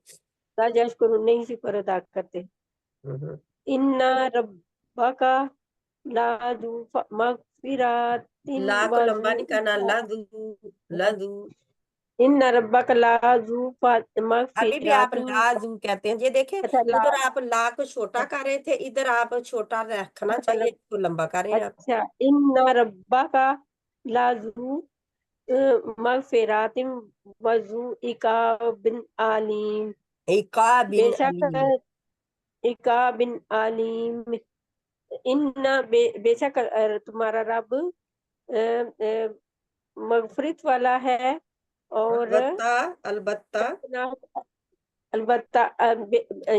لا یشکرون نہیں شکر ادا کرتے۔ ان ربک لا ذو مغفرات لا کو لمبا نہیں کرنا، لذو ان ربک لا ذو ابھی بھی آپ مغفرات، لازو کہتے ہیں، یہ دیکھیں اچھا ادھر آپ لا کو چھوٹا کر رہے تھے، ادھر آپ چھوٹا رکھنا چاہیے، تو لمبا کر رہے ہیں آپ۔ اچھا ان ربک لا ذو مغفرات وذو عقاب علیم، عقاب بے شک علیم، عقاب علیم، ان بے شک تمہارا رب مغفرت والا ہے اور البتہ البتہ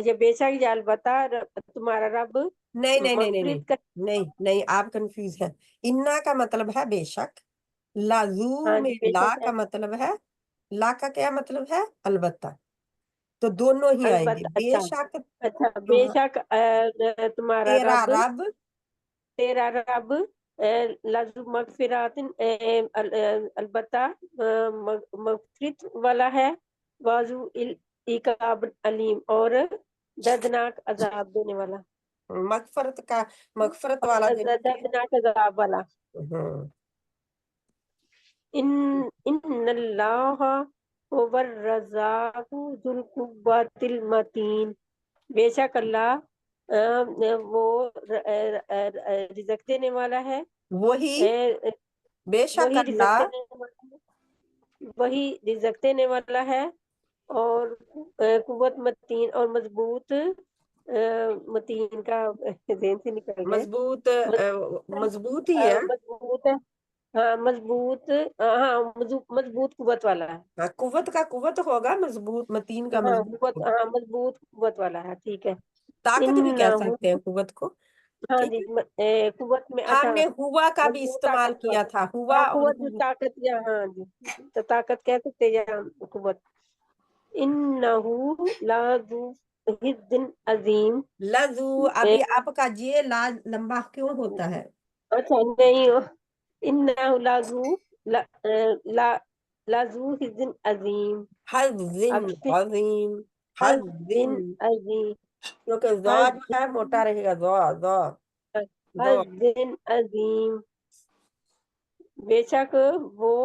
یہ بے شک یہ البتہ تمہارا رب نہیں نہیں نہیں نہیں مغفرت نہیں نہیں نہیں آپ کنفیوز ہیں۔ انا کا مطلب ہے بے شک، لازو ہاں میں جی بے لا شک کا مطلب ہے، لا کا کیا مطلب ہے؟ البتہ، تو دونوں ہی آئیں گے، البتہ، بے اچھا شک اچھا بے شک تمہارا تیرا رب رب تیرا رب لذو مغفرات البتہ مغفرت والا ہے، وذو عقاب علیم اور دردناک عذاب دینے والا، مغفرت کا، مغفرت والا دینے کے، دردناک عذاب والا۔ ہاں ان اللہ هو الرزاق ذو القوۃ المتین، بے شک اللہ وہ رزق دینے والا ہے، وہی بے شک وہی رزق اللہ دینے والا ہے، وہی رزق دینے والا ہے، اور قوت متین اور مضبوط، متین کا ذہن سے نکل گئے، مضبوط مضبوط ہی ہے، مضبوط ہے، ہاں مضبوط، ہاں مضبوط قوت والا ہے، ہاں، قوت کا قوت ہوگا، مضبوط متین کا ہاں مضبوط قوت، ہوگا۔ ہاں مضبوط قوت والا ہے، ٹھیک ہے۔ طاقت بھی کہہ انہو، سکتے ہیں قوت کو، ہاں ٹھیک جی ہے۔ قوت میں، ہم اچھا نے ہوا کا بھی مضبوط استعمال طاقت کیا والا، تھا، ہوا ہاں اور قوت جو طاقت، یا ہاں جی تو طاقت کہہ سکتے ہیں یا قوت۔ انہو لا ذو حظ عظیم، لذو، ابھی آپ کا یہ لا لمبا کیوں ہوتا ہے؟ اچھا نہیں، انہو لا ذو حظ عظیم، حظن اب عظیم، حظ حظن، عظیم، کیونکہ ذا حظ جو ہے موٹا رہے گا، ذا ذا ذا، عظیم، بے شک وہ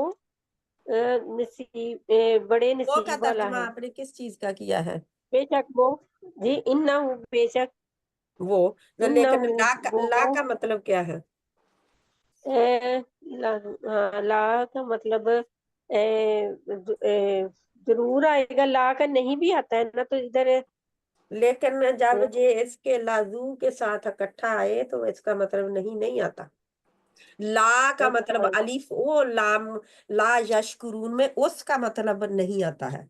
نصیب بڑے وہ کا نصیب والا ترجمہ ہے، آپ نے کس چیز کا کیا ہے؟ بے شک وہ، جی انہو بے شک، وہ، لیکن انہو لا وہ کا مطلب کیا ہے؟ لا کا مطلب ضرور آئے گا، لا کا نہیں بھی آتا ہے نا، تو ادھر لیکن جب یہ اس کے لازو کے ساتھ اکٹھا آئے تو اس کا مطلب نہیں آتا۔ لا کا مطلب الف او لام، لا یشکرون میں اس کا مطلب نہیں آتا ہے،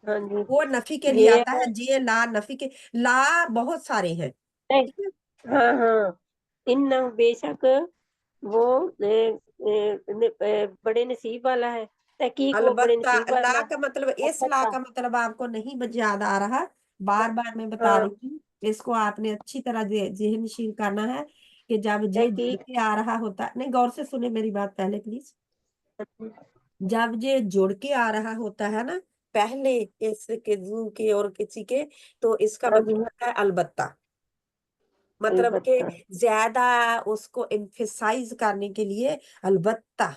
ہاں جی وہ نفی کے لیے یہ آتا ہے، جی لا نفی کے، لا بہت سارے ہیں، ٹھیک ہے؟ ہاں ہاں انہو بے شک وہ بڑے نصیب والا ہے، تحقیق وہ بڑے البتہ نصیب لا والا کا مطلب، اس لا ہے، کا مطلب آپ کو نہیں یاد آ رہا، بار بار میں بتا ہاں رہی ہوں، اس کو آپ نے اچھی طرح ذہن نشین کرنا ہے۔ کہ جب یہ تحقیق جڑ کے آ رہا ہوتا، نہیں غور سے سنیں میری بات پہلے پلیز، جب یہ جڑ کے آ رہا ہوتا ہے نا پہلے اس کے زو کے اور کسی کے، تو اس کا ہاں جی، مطلب ہوتا ہے البتہ، مطلب کہ البتہ زیادہ اس کو emphasize کرنے کے لیے البتہ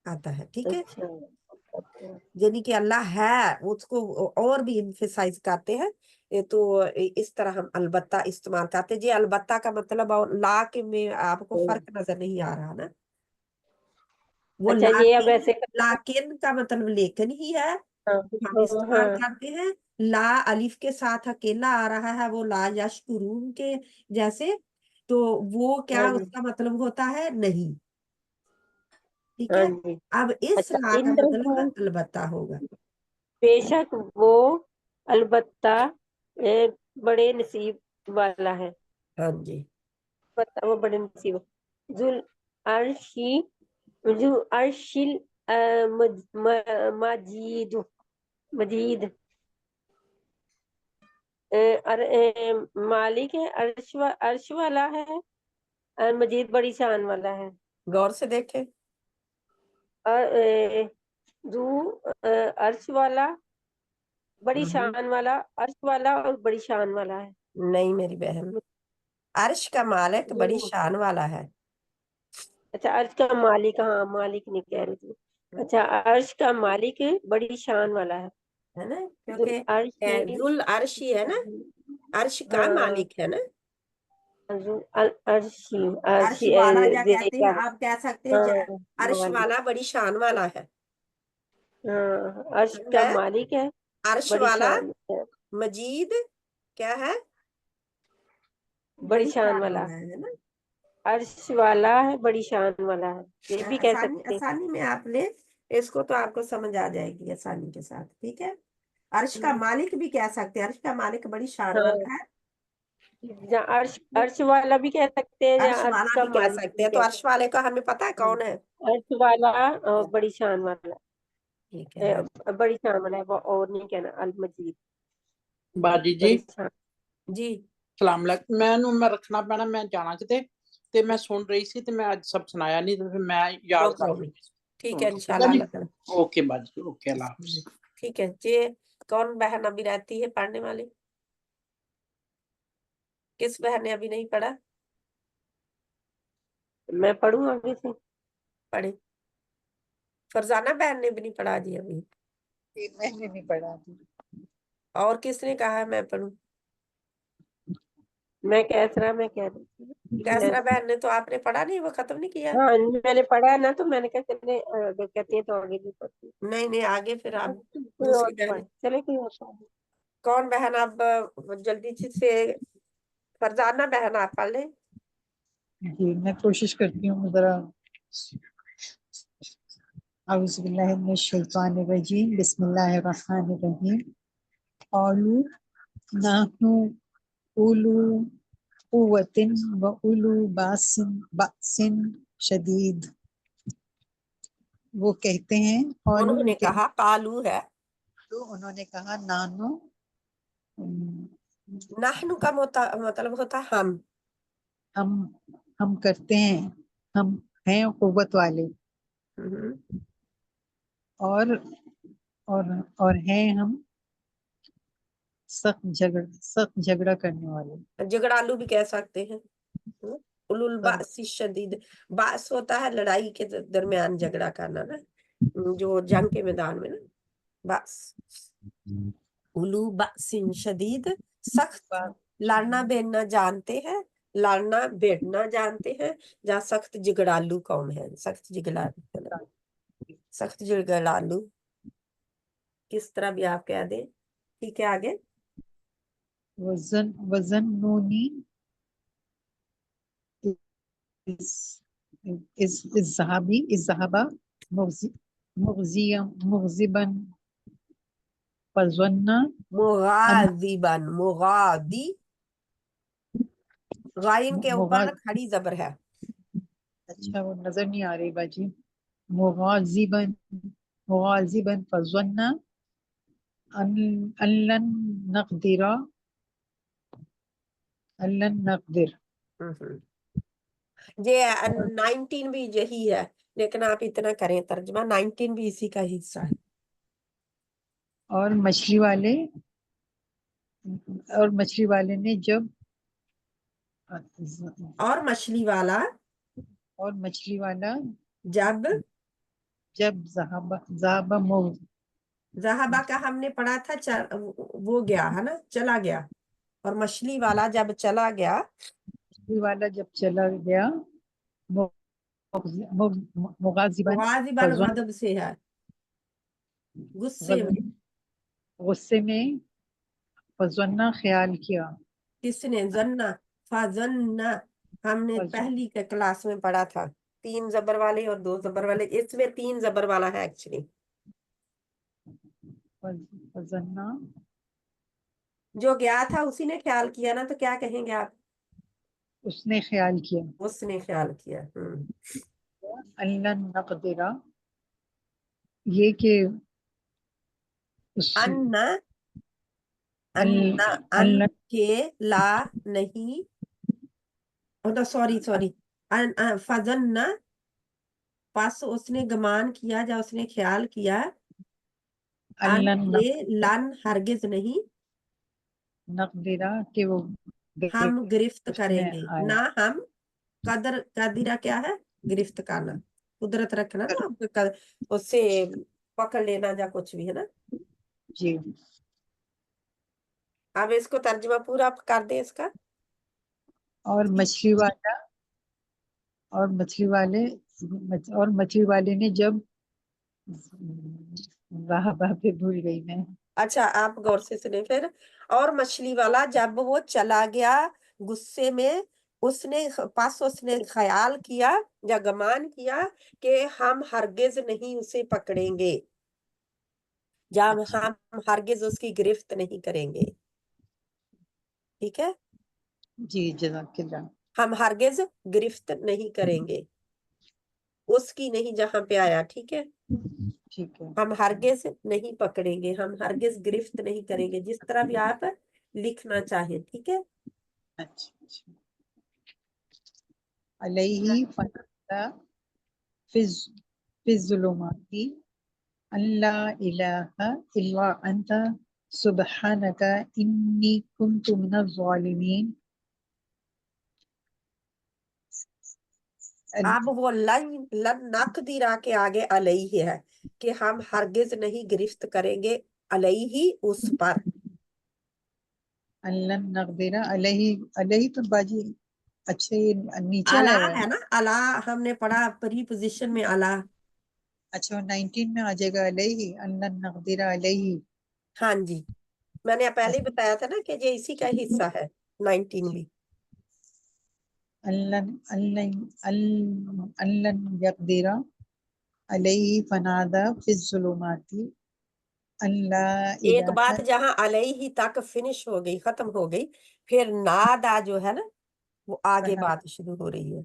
آتا ہے، ٹھیک ہے، اچھا اچھا، یعنی کہ اللہ ہے اس کو اور بھی emphasize کرتے ہیں، تو اس طرح ہم البتہ استعمال کرتے ہیں جی۔ البتہ کا مطلب اور لا کے میں آپ کو فرق نظر نہیں آ رہا نا، وہ اچھا یہ اب ایسے لیکن کا مطلب لیکن ہی ہے، ہاں ہم ہاں استعمال ہاں، کرتے ہیں۔ لا الف کے ساتھ اکیلا آ رہا ہے، وہ لا یشکرون کے جیسے، تو وہ کیا ہاں اس جی کا مطلب ہوتا ہے نہیں، ٹھیک ہاں ہے۔ جی، اب اس اچھا لا کا مطلب انہوں البتہ ہوگا۔ بے شک وہ البتہ بڑے نصیب والا ہے، ہاں جی، البتہ وہ بڑے نصیب، ذل عرشی، ذو عرشل مجید، مجید مالک ہے، عرش والا ہے، مجید بڑی شان والا ہے، غور سے دیکھیں، ذو عرش والا، بڑی شان والا، عرش والا اور بڑی شان والا ہے، نہیں میری بہن، عرش کا مالک بڑی شان والا ہے، اچھا عرش کا مالک، ہاں مالک نہیں کہہ رہی تھی، اچھا عرش کا مالک بڑی شان والا ہے، ہے نا، ذو کیونکہ العرش، ذل عرش ہی ہے نا، عرش کا ہاں مالک ہے نا، ذو العرشی، عرش والا کیا کہتے ہیں، کیا آپ کہہ سکتے ہیں ہاں عرش مالک، والا بڑی شان والا ہے، ہاں عرش کا ہے مالک ہے، عرش بڑی والا شان ہے، مجید کیا ہے، بڑی شان والا، ہے نا۔ عرش والا ہے، بڑی شان والا ہے، یہ بھی کہہ آسانی سکتے ہیں، آسانی میں آپ لے اس کو تو آپ کو سمجھ آ جائے گی آسانی کے ساتھ، ٹھیک ہے۔ عرش کا مالک بھی کہہ سکتے ہیں، عرش کا مالک بڑی شان ہاں والا ہے، یا عرش والا بھی کہہ سکتے ہیں، یا عرش عرش والا کا بھی کہہ مالک سکتے بھی ہیں، تو کہہ عرش والے کا ہمیں پتا ہے سکتے ہیں، کون ہے، عرش والا اور بڑی شان والا، ٹھیک ہے۔ بڑی شان والا ہے، وہ اور نہیں کہنا، المجید ਬਾਜੀ بڑی ਜੀ شان، جی ਸਲਾਮ ਅਲੈਕੁਮ। ਮੈਨੂੰ ਮੈਂ ਰੱਖਣਾ ਪੈਣਾ, ਮੈਂ ਜਾਣਾ ਕਿਤੇ ਤੇ ਮੈਂ ਸੁਣ ਰਹੀ ਸੀ ਤੇ ਮੈਂ ਅੱਜ ਸਭ ਸੁਣਾਇਆ ਨਹੀਂ ਤੇ ਫਿਰ ਮੈਂ نو ਯਾਦ ਕਰ پرابلم، ਲੂੰਗੀ ٹھیک ਸੁਣ ہے ਕੇ, ਠੀਕ انشاءاللہ ਹੈ ਜੀ। اللہ تعالیٰ، ਓਕੇ ਬਾਜੀ, ਓਕੇ, ਅੱਲਾ ਹਾਫਿਜ਼। ٹھیک ہے جی۔ کون بہن ابھی رہتی ہے پڑھنے والی، کس بہن نے ابھی نہیں پڑھا، میں پڑھوں آگے سے، پڑھے، فرزانہ بہن نے بھی نہیں پڑھا جی ابھی، میں نے نہیں پڑھا ابھی۔ اور کس نے کہا ہے میں پڑھوں، میں کیسرا، میں کہہ رہی تھی، کیسرا بہن نے تو آپ نے پڑھا نہیں، وہ ختم نہیں کیا، ہاں میں نے پڑھا ہے نا، تو میں نے کہا چلے اگر کہتی ہیں تو آگے بھی پڑھتی نہیں نہیں آگے پھر آپ ہوں، کوئی اور دوسری بہن، پڑھ چلے، کوئی اور پڑھ، کون بہن اب جلدی سے، فرزانہ بہن آپ پڑھ لیں، جی میں کوشش کرتی ہوں ذرا۔ اعوذ باللہ من الشیطان الرجیم، بسم اللہ الرحمن الرحیم۔ قالوا نحن اولو قوة واولو بأس شدید، وہ کہتے ہیں، قالوا انہوں نے کہا، قالو ہے، تو انہوں نے کہا، نانو نحن کا مطلب ہوتا ہے ہم کرتے ہیں، ہم ہیں قوت والے، ہم، اور اور ہیں ہم سخت جھگڑا کرنے والے۔ جگڑالو بھی کہہ سکتے ہیں، اولو الباس شدید، باس ہوتا ہے لڑائی کے درمیان جھگڑا کرنا نا، جو جنگ کے میدان میں نا، باس، اولو باس شدید، سخت لڑنا بیٹنا جانتے ہیں، لڑنا بیٹنا جانتے ہیں، جہاں سخت جگڑالو قوم ہے، سخت جگڑالو، سخت جگڑالو کس طرح بھی آپ کہہ دیں، ٹھیک ہے آگے، وزنونی اذهبا مغضبا فظن، مغاضباً، مغادی، غائن کے اوپر کھڑی زبر ہے، اچھا وہ نظر نہیں آ رہی باجی، مغاضبا فظن ان لن نقدر، ہم۔ ये 19 भी यही है, लेकिन आप इतना करें तर्जमा, 19 भी इसी का हिस्सा है। और मछली वाले ने जब और मछली वाला जब ज़हाबा का हमने पढ़ा था, वो गया है ना, चला गया। और मछली वाला जब चला गया, मुगाज़िबन गाज़िबन गज़ब से है, गुस्से में। फज़न्ना ख्याल किया, किसने? जन्ना, फज़न्ना, हमने पहली के क्लास में पढ़ा था, 3 ज़बर वाले और 2 ज़बर वाले। इसमें 3 ज़बर वाला है एक्चुअली। फज़न्ना जो गया था उसी ने ख्याल किया ना, तो क्या कहेंगे आप? उसने ख्याल किया। उसने ख्याल किया। अल्लन नक़दिरा, ये कि अन्ना, अन्ना, अन के ला नहीं, सॉरी फज़न्ना, पास उसने गमान किया या उसने ख्याल किया, लन हरगिज नहीं, नक़दिरा कि वो हम गिरफ्त उसमें करेंगे आया। ना, हम कदीरा क्या है? गिरफ्त करना, कुदरत रखना ना, उससे पकड़ लेना या कुछ भी, है ना। जी। अब इसको तर्जुमा पूरा कर दे इसका। और मछली वाले ने जब पे भूल गई मैं। अच्छा, आप गौर से सुने फिर। और मछली वाला जब वो चला गया गुस्से में, उसने ख्याल किया या गमान किया कि हम हरगिज नहीं उसे पकड़ेंगे, या हम हरगिज उसकी गिरफ्त नहीं करेंगे। ठीक है, जी, जज़ाकल्लाह। हम हरगिज गिरफ्त नहीं करेंगे, उसकी नहीं, जहां पे आया। ठीक है, ठीक है। हम हरगिज नहीं पकड़ेंगे, हम हरगिज गिरफ्त नहीं करेंगे, जिस तरह भी आप लिखना चाहें। ठीक है, अच्छा। अलैहि फनादा फिज़्ज़ुलुमाति अल्ला इलाहा इल्ला अंता सुब्हानका इन्नी कुन्तु मिनज़ ज़ालिमीन। अब वो लन नक़दिरा के आगे अलैहि है कि हम हरगिज नहीं गिरफ्त करेंगे, अलैहि उस पर। अल्लन नक़दिरा अलैहि तो बाजी अच्छे नीचे अला आया हुआ है। है ना, अला हमने पढ़ा प्रीपोजिशन में, अला। अच्छा, 19 में आ जाएगा अलैहि, अल्लन नक़दिरा अलैहि। हाँ जी, मैंने पहले ही बताया था ना कि ये इसी का हिस्सा है, 19 भी। अल्लन यक़दिरा अलैहि फनादा फिज़्ज़ुलुमाति अल्ला एक इलाहा। बात, जहां अलैहि तक फिनिश हो गई, खत्म हो गई, फिर नादा जो है ना, वो आगे बात शुरू हो रही है।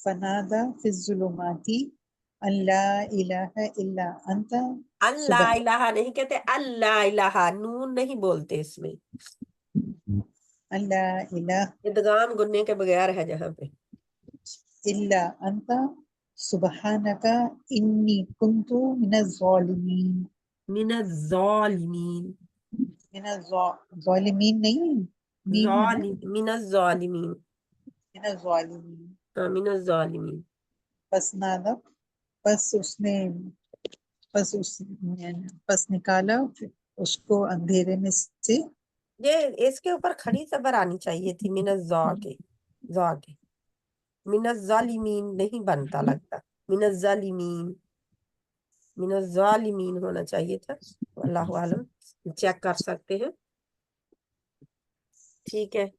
फनादा फिज़्ज़ुलुमाति अल्ला इलाहा इल्ला अंता अल्लाह इलाहा नहीं कहते, अल्लाह इलाहा, नून नहीं बोलते इसमें, अल्ला इलाहा इदगाम गुन्ने के बगैर है जहाँ पे। इल्ला अंता सुब्हानका इन्नी कुन्तु मिनज़ ज़ालिमीन। मिनज़्ज़ालिमीन, ज़ालिमीन नहीं, मीम है ना, मिनज़्ज़ालिमीन, मिनज़ मिनज़्ज़ालिमीन। बस नादा, बस निकाला उसको अंधेरे में से। ये इसके ऊपर खड़ी ज़बर आनी चाहिए थी, मिनज़्ज़ा के, ज़ा के। मिनज़्ज़ालिमीन नहीं बनता लगता, मिनज़्ज़ालिमीन होना चाहिए था। अल्लाहु आलम, चेक कर सकते हैं। ठीक है,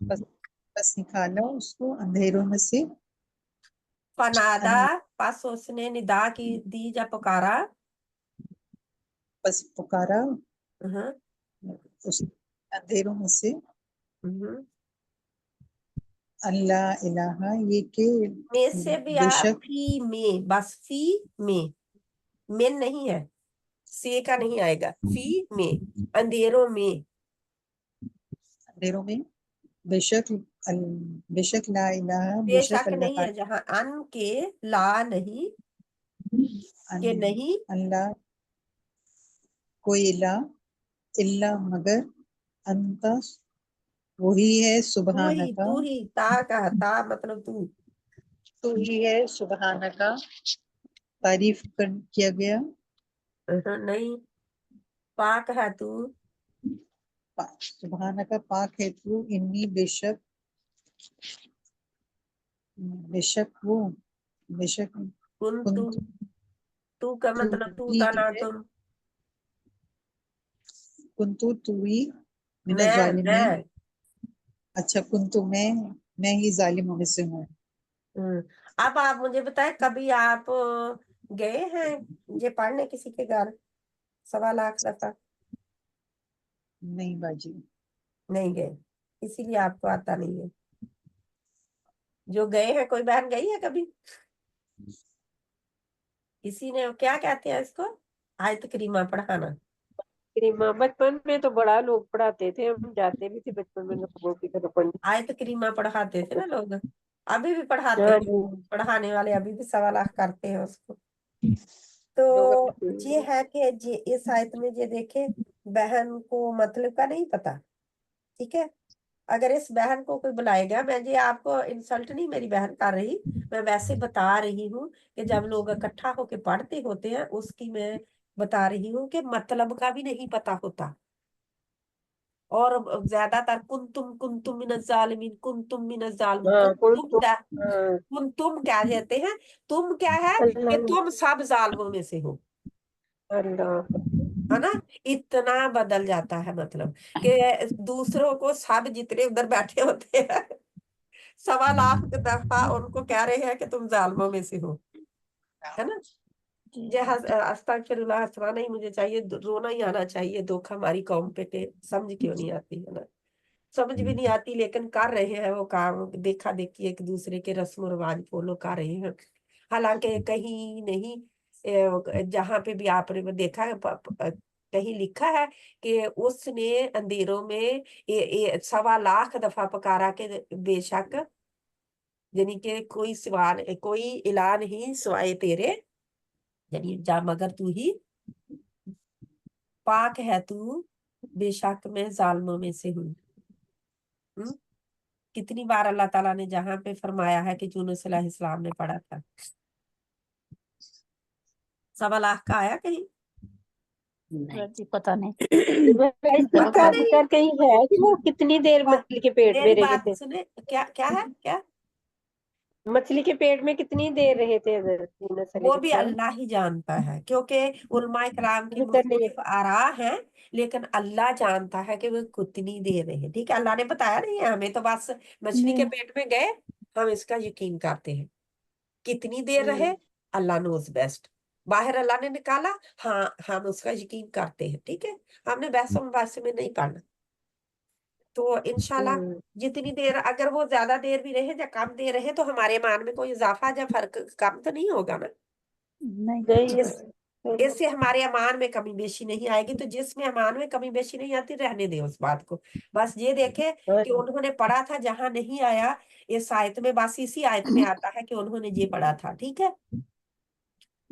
बस निकाला उसको अंधेरों में से। फनादा, बस उसने निदा की दी या पुकारा, बस पुकारा हाँ, उस अंधेरों में से, हम्म। अल्लाह इलाहा, ये के में से भी बेशक फी में, बस फी में, में नहीं है, से का नहीं आएगा, फी में, अंधेरों में। अंधेरों में बेशक बेशक ला इलाहा बेशक बेशक अल्लाह नहीं है, जहाँ अन के ला नहीं के नहीं अल्लाह कोई इला इल्ला मगर अंता वही है सुबहान का तू ही ता का ता मतलब तू ही है सुबहान का तारीफ किया गया नहीं, पाक है तू, सुबहान का पाक है तू इन्नी बेशक बेशक वो बेशक कुन कुन तू का मतलब तू ही था ना है तुम, कुंतु तू ही मिनज़ ज़ालिमीन मैं अच्छा कुंतु मैं ही जालिमों में से हूँ अब आप मुझे बताएं, कभी आप गए हैं ये पढ़ने किसी के घर 1.25 दफा? नहीं बाजी नहीं गए, इसीलिए आपको आता नहीं है। जो गए हैं, कोई बहन गई है कभी? किसी ने, क्या कहते हैं इसको, आयत करीमा पढ़ाना? करीमा बचपन में तो बड़ा लोग पढ़ाते थे, हम जाते भी थे बचपन में लोगों की तरफ पढ़ने। आयत करीमा पढ़ाते थे ना लोग, अभी भी पढ़ाते हाँ हैं, जी, पढ़ाने वाले अभी भी 1.25 करते हैं उसको। लोग तो अपने- ये है कि ये इस आयत में ये देखे, बहन को मतलब का नहीं पता, ठीक है। अगर इस बहन को कोई बुलाएगा, मैं ये आपको इंसल्ट नहीं मेरी बहन कर रही, मैं वैसे बता रही हूँ कि जब लोग इकट्ठा होके पढ़ते होते हैं, उसकी मैं बता रही हूँ कि मतलब का भी नहीं पता होता। और ज्यादातर कुंतुम मिनज़ ज़ालिमीन, कुंतुम मिनज़ ज़ालिमीन, हाँ हाँ, कुंतुम क्या कहते हैं, तुम क्या है कि अल्लाह तुम सब जालिमों में से हो, अल्लाह है ना। इतना बदल जाता है मतलब कि दूसरों को, सब जितने उधर बैठे होते हैं 1.25 दफा उनको कह रहे हैं कि तुम जालिमों में से हो, है ना। ये अस्तगफिरुल्लाह, हंसना नहीं मुझे चाहिए, रोना ही आना चाहिए। दुख हमारी कौम पे के समझ क्यों नहीं आती है ना, समझ भी नहीं आती, लेकिन कर रहे हैं वो काम, देखा देखी एक दूसरे के रस्म रिवाज फॉलो कर रहे हैं। हालांकि कहीं नहीं, जहाँ पे भी आपने वो देखा है, कहीं लिखा है कि उसने अंधेरों में 1.25 दफा पुकारा के बेशक, यानी कि कोई सवाल, कोई इला नहीं सिवाय तेरे, यानी जा मगर तू ही, पाक है तू, बेशक मैं जालिमों में से हूँ। कितनी बार अल्लाह ताला ने जहां पे फरमाया है कि यूनुस अलैहिस्सलाम ने पढ़ा था, 1.25 का आया कहीं? जी पता नहीं। पता इसका नहीं। जिक्र कहीं है कि वो कितनी देर मछली के पेट में मेरी रहे बात थे? सुने, क्या क्या है क्या? मछली के पेट में कितनी देर रहे थे हज़रत यूनुस वो भी अलैहिस्सलाम? अल्लाह ही जानता है, क्योंकि उलमाए कराम की जिक्र नहीं है। मुख्तलिफ आरा है, लेकिन अल्लाह जानता है कि वो कितनी देर रहे। ठीक है, अल्लाह ने बताया नहीं है हमें, तो बस मछली के पेट में गए, हम इसका यकीन करते हैं। कितनी देर रहे, अल्लाह नोज बेस्ट। बाहर अल्लाह ने निकाला, हाँ हम उसका यकीन करते हैं, ठीक है। हमने बहस मुबासे में नहीं पढ़ना। तो इंशाल्लाह जितनी देर, अगर वो ज्यादा देर भी रहे या कम देर रहे, तो हमारे ईमान में कोई इजाफा या फर्क कम तो नहीं होगा ना। नहीं इससे हमारे ईमान में कमी बेशी नहीं आएगी। तो जिसमें ईमान में कमी बेशी नहीं आती, रहने दे उस बात को। बस ये देखे कि उन्होंने पढ़ा था, जहां नहीं आया इस आयत में, बस इसी आयत में आता है कि उन्होंने ये पढ़ा था, ठीक है।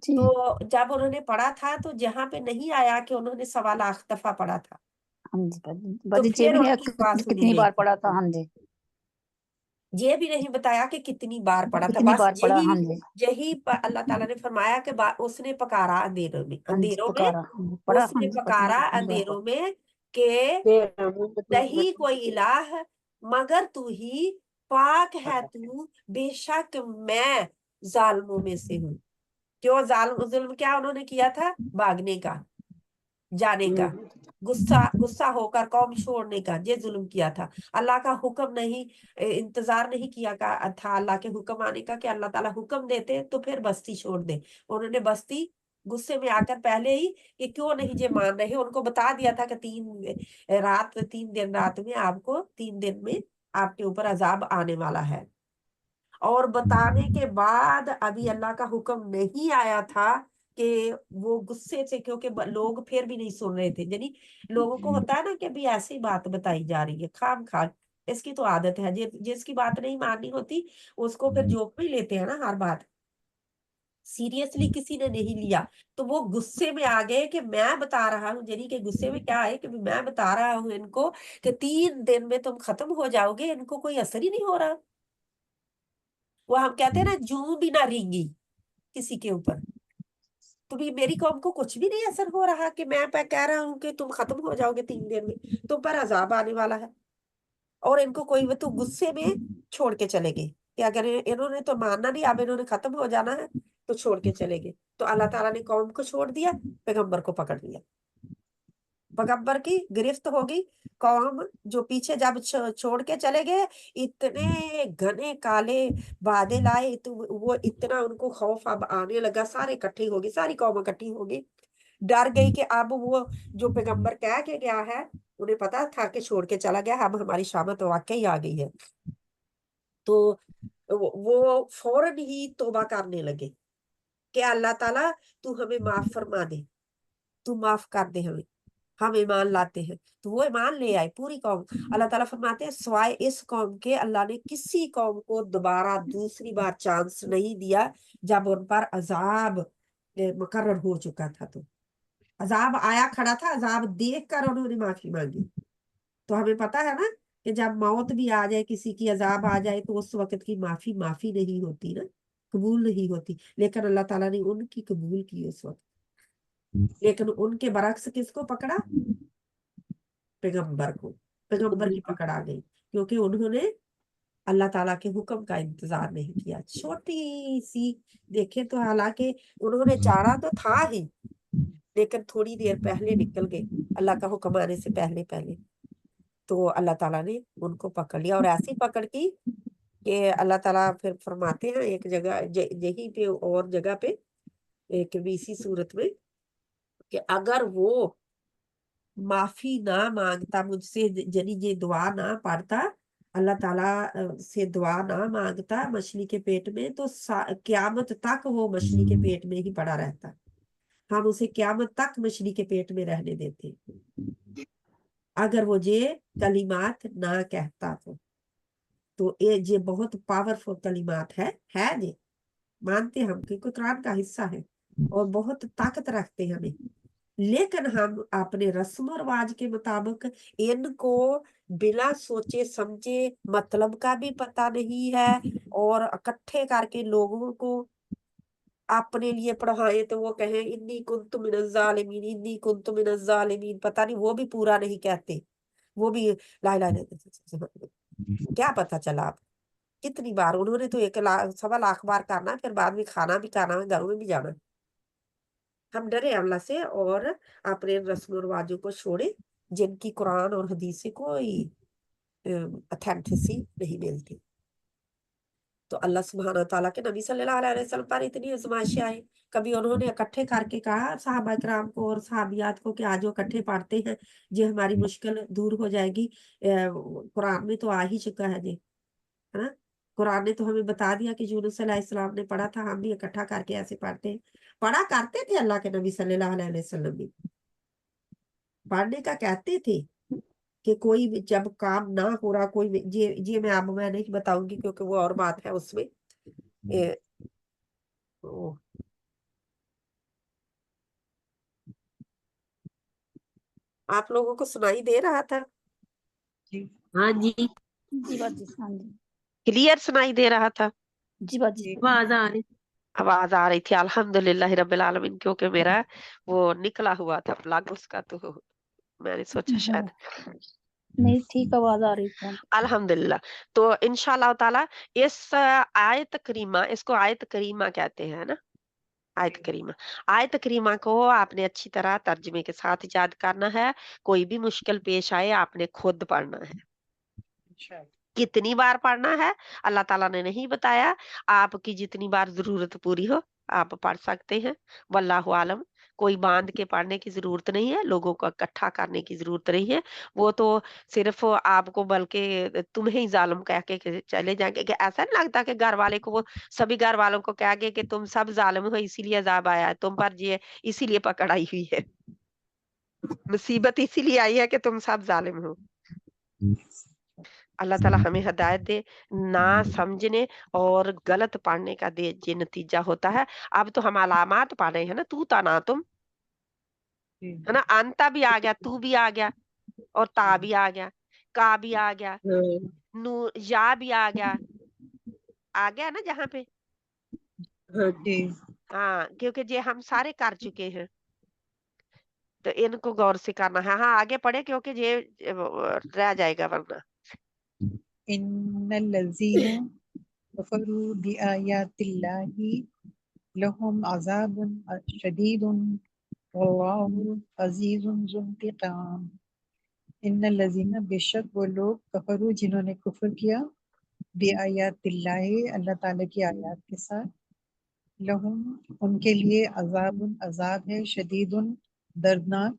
जी तो जब उन्होंने पढ़ा था, तो जहां पे नहीं आया कि उन्होंने 1.25 दफा पढ़ा था, हाँ जी बाजी, तो बाजी ये फिर भी नहीं उनकी दुआ सुनी कितनी गई बार थी। पढ़ा था। हाँ जी, ये भी नहीं बताया कि कितनी बार पढ़ा था, कितनी बस बार पढ़ा। हाँ जी, यही अल्लाह ताला ने फरमाया कि उसने पकारा अंधेरों में, हाँ जी अंधेरों में पुकारा, हाँ जी, पढ़ा। हाँ उसने जी पता नहीं पकारा कितनी बार अंधेरों में के नहीं कोई इलाह मगर तू ही, पाक है तू, बेशक मैं जालिमों में से हूँ। क्यों जुल्म क्या उन्होंने किया था? भागने का, जाने का, गुस्सा गुस्सा होकर कौम छोड़ने का, ये जुल्म किया था। अल्लाह का हुक्म नहीं, इंतजार नहीं किया था अल्लाह के हुक्म आने का, कि अल्लाह ताला हुक्म देते तो फिर बस्ती छोड़ दे। उन्होंने बस्ती गुस्से में आकर पहले ही, कि क्यों नहीं ये मान रहे, उनको बता दिया था कि 3 दिन रात में आपको, 3 दिन में आपके ऊपर अजाब आने वाला है। और बताने के बाद अभी अल्लाह का हुक्म नहीं आया था कि वो गुस्से से, क्योंकि लोग फिर भी नहीं सुन रहे थे। यानी लोगों को होता है ना कि अभी ऐसी बात बताई जा रही है खाम खा, اس کی تو عادت ہے، جس کی بات نہیں ماننی ہوتی اس کو پھر جوک میں لیتے ہیں نا ہر بات، سیریسلی کسی نے نہیں لیا، تو وہ غصے میں آ گئے کہ میں بتا رہا ہوں، یعنی کہ غصے میں کیا ہے کہ میں بتا رہا ہوں ان کو کہ 3 دن میں تم ختم ہو جاؤ گے، ان کو کوئی اثر ہی نہیں ہو رہا. وہ ہم کہتے ہیں نا جوں بھی نہ رینگی کسی کے اوپر، تو بھی میری قوم کو کچھ بھی نہیں اثر ہو رہا کہ میں کہہ رہا ہوں کہ تم ختم ہو جاؤ گے 3 دن میں، تم پر عذاب آنے والا ہے. اور ان کو کوئی تو غصے میں چھوڑ کے چلے گئے کہ اگر انہوں نے تو ماننا نہیں، اب انہوں نے ختم ہو جانا ہے تو چھوڑ کے چلے گئے. تو اللہ تعالیٰ نے قوم کو چھوڑ دیا، پیغمبر کو پکڑ لیا، پیغمبر کی گرفت ہوگی. قوم جو پیچھے جب چھوڑ کے چلے گئے، اتنے گھنے کالے بادل آئے، تو وہ اتنا ان کو خوف اب آنے لگا، سارے اکٹھے ہو گئے، ساری قوم اکٹھی ہو گئی، ڈر گئی کہ اب وہ جو پیغمبر کہہ کے گیا ہے، انہیں پتا تھا کہ چھوڑ کے چلا گیا، اب ہماری شامت واقعی آ گئی ہے. تو وہ فوراً ہی توبہ کرنے لگے کہ اللہ تعالیٰ تو ہمیں معاف فرما دے، تو معاف کر دے ہمیں، ہم ایمان لاتے ہیں. تو وہ ایمان لے آئے پوری قوم. اللہ تعالیٰ فرماتے ہیں سوائے اس قوم کے اللہ نے کسی قوم کو دوبارہ دوسری بار چانس نہیں دیا جب ان پر عذاب مقرر ہو چکا تھا. تو عذاب آیا کھڑا تھا، عذاب دیکھ کر انہوں نے معافی مانگی. تو ہمیں پتا ہے نا کہ جب موت بھی آ جائے، کسی کی عذاب آ جائے، تو اس وقت کی معافی نہیں ہوتی نا، قبول نہیں ہوتی. لیکن اللہ تعالیٰ نے ان کی قبول کی اس وقت. لیکن ان کے برعکس کس کو پکڑا؟ پیغمبر کو. پیغمبر کی پکڑ آ گئی کیونکہ انہوں نے اللہ تعالیٰ کے حکم کا انتظار نہیں کیا. چھوٹی سی دیکھیں تو حالانکہ انہوں نے چارہ تو تھا ہی، لیکن تھوڑی دیر پہلے نکل گئے اللہ کا حکم آنے سے پہلے. تو اللہ تعالیٰ نے ان کو پکڑ لیا، اور ایسی پکڑ کی کہ اللہ تعالیٰ پھر فرماتے ہیں ایک جگہ یہیں پہ اور جگہ پہ ایک بھی اسی صورت میں کہ اگر وہ معافی نہ مانگتا مجھ سے، یعنی یہ دعا نہ پڑھتا، اللہ تعالیٰ سے دعا نہ مانگتا مچھلی کے پیٹ میں، تو قیامت تک وہ مچھلی کے پیٹ میں ہی پڑا رہتا. ہم اسے قیامت تک مچھلی کے پیٹ میں رہنے دیتے اگر وہ یہ کلمات نہ کہتا. تو یہ بہت پاورفل کلمات ہے یہ مانتے ہم کہ قرآن کا حصہ ہے اور بہت طاقت رکھتے ہمیں، لیکن ہم اپنے رسم و رواج کے مطابق ان کو بلا سوچے سمجھے، مطلب کا بھی پتہ نہیں ہے، اور اکٹھے کر کے لوگوں کو اپنے لیے پڑھائیں تو وہ کہیں انی کنت من الظالمین، انی کنت من الظالمین، پتہ نہیں وہ بھی پورا نہیں کہتے، وہ بھی لا الہ الا اللہ. کیا پتہ چلا آپ کتنی بار انہوں نے تو 1.25 بار کرنا، پھر بعد میں کھانا بھی کھانا ہے، گھروں میں بھی جانا. ہم ڈرے اللہ سے اور اپنے رسم و رواجوں کو چھوڑے جن کی قرآن اور حدیث سے کوئی اتھینٹسی نہیں ملتی. تو اللہ سبحانہ تعالیٰ کے نبی صلی اللہ علیہ وسلم پر اتنی آزمائشیں آئی. کبھی انہوں نے اکٹھے کر کے کہا صحابہ کرام کو اور صحابیات کو کہ آج وہ اکٹھے پڑھتے ہیں، یہ ہماری مشکل دور ہو جائے گی. قرآن میں تو آ ہی چکا ہے جی، ہے نا. قرآن نے تو ہمیں بتا دیا کہ یونس علیہ السلام نے پڑھا تھا، ہم بھی اکٹھا کر کے ایسے پڑھتے ہیں. پڑھا کرتے تھے اللہ کے نبی صلی اللہ علیہ وسلم بھی پڑھنے کا کہتے تھے کہ کوئی جب کام نہ ہو رہا، کوئی جی میں اب میں نہیں بتاؤں گی کیونکہ وہ اور بات ہے اس میں. آپ لوگوں کو سنائی دے رہا تھا؟ ہاں جی جی باجی، ہاں جی کلیئر سنائی دے رہا تھا؟ جی باجی. آواز آ رہی. آواز آ رہی تھی الحمدللہ رب العالمین، کیونکہ میرا وہ نکلا ہوا تھا پلگ اس کا، تو میں نے سوچا شاید نہیں ٹھیک آواز آ رہی تھی. الحمدللہ. تو انشاءاللہ تعالی اس آیت کریمہ، اس کو آیت کریمہ کہتے ہیں نا، آیت کریمہ. آیت کریمہ کو آپ نے اچھی طرح ترجمے کے ساتھ یاد کرنا ہے. کوئی بھی مشکل پیش آئے آپ نے خود پڑھنا ہے. کتنی بار پڑھنا ہے اللہ تعالیٰ نے نہیں بتایا، آپ کی جتنی بار ضرورت پوری ہو آپ پڑھ سکتے ہیں. واللہ عالم. کوئی باندھ کے پڑھنے کی ضرورت نہیں ہے، لوگوں کو اکٹھا کرنے کی ضرورت نہیں ہے. وہ تو صرف آپ کو بلکہ تمہیں ہی ظالم کہہ کے چلے جائیں گے. کہ ایسا نہیں لگتا کہ گھر والے کو وہ سبھی گھر والوں کو کہہ گے کہ تم سب ظالم ہو اسی لیے عذاب آیا ہے تم پر، یہ اسی لیے پکڑ آئی ہوئی ہے، مصیبت اسی لیے آئی ہے کہ تم سب ظالم ہو. اللہ تعالیٰ ہمیں ہدایت دے، نہ سمجھنے اور غلط پڑھنے کا دے یہ نتیجہ ہوتا ہے۔ اب تو ہم علامات پڑھ رہے ہیں نا، تو تنا تم جی ہے نا، انتا بھی آ گیا، تو بھی آ گیا، اور تا بھی آ گیا، کا بھی آ گیا، نو یا بھی آ گیا نا جہاں پہ، جی ہاں کیونکہ یہ ہم سارے کر چکے ہیں، تو ان کو غور سے کرنا ہے۔ ہاں آگے پڑھے کیونکہ یہ رہ جائے گا ورنہ۔ ان الذین کفروا بآیات اللہ لهم عذاب شدید واللہ عزیز ذو انتقام۔ ان الذین، بے شک وہ لوگ، کفروا جنہوں نے کفر کیا، بآیات اللہ اللہ تعالیٰ کی آیات کے ساتھ، لہم ان کے لیے عذاب عذاب ہے، شدید دردناک،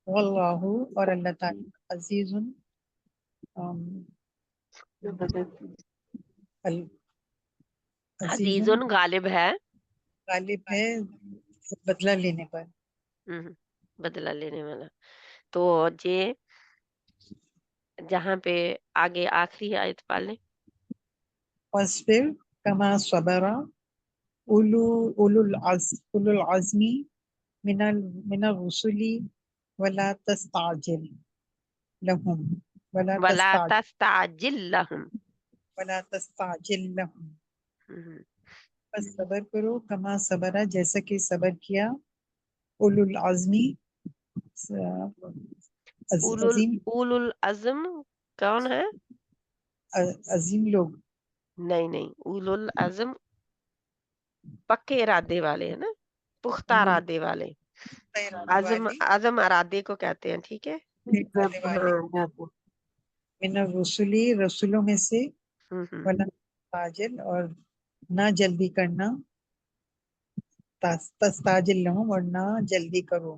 واللہ اور اللہ تعالیٰ عزیز عزیز عزیز غالب ہے، غالب ہے بدلہ لینے پر۔ بدلہ لینے والا۔ تو یہ جہاں پہ آگے آخری آیت پڑھ لیں۔ واصبر کما صبر اولو العزم من الرسل ولا تستعجل لهم ولا تستعجل لهم، بس صبر کرو کما صبر جیسا کہ صبر کیا اولو العزمی اولو العزم کون ہے؟ عظیم لوگ، نہیں اولو العزم پکے ارادے والے ہیں نا، پختہ ارادے والے۔ عزم ارادے کو کہتے ہیں، ٹھیک ہے۔ من الرسلی رسولوں میں سے، ولا تستعجل اور نہ جلدی کرنا، تستعجل لہم اور نہ جلدی کرو،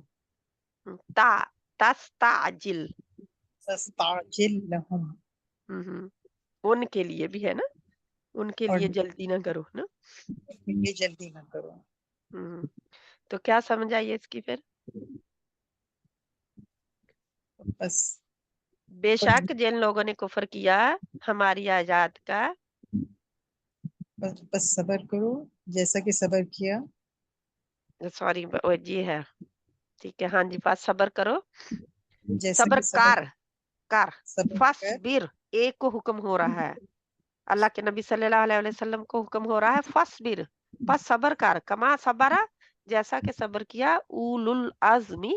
تستعجل لہم ان کے لیے بھی ہے نا، ان کے اور لیے جلدی نہ کرو نا۔ یہ جلدی نہ کرو۔ تو کیا سمجھ آئی اس کی پھر؟ بس بے شک جن لوگوں نے کفر کیا ہماری آیات کا، بس صبر کرو جیسا کہ صبر کیا، سوری جی ہے، ٹھیک ہے، ہاں جی، بس صبر کرو، جیسا صبر کہ کر صبر فصبر، ایک کو حکم ہو رہا ہے، اللہ کے نبی صلی اللہ علیہ وسلم کو حکم ہو رہا ہے فصبر، بس صبر کر، کما صبرا جیسا کہ صبر کیا اولو العزمی،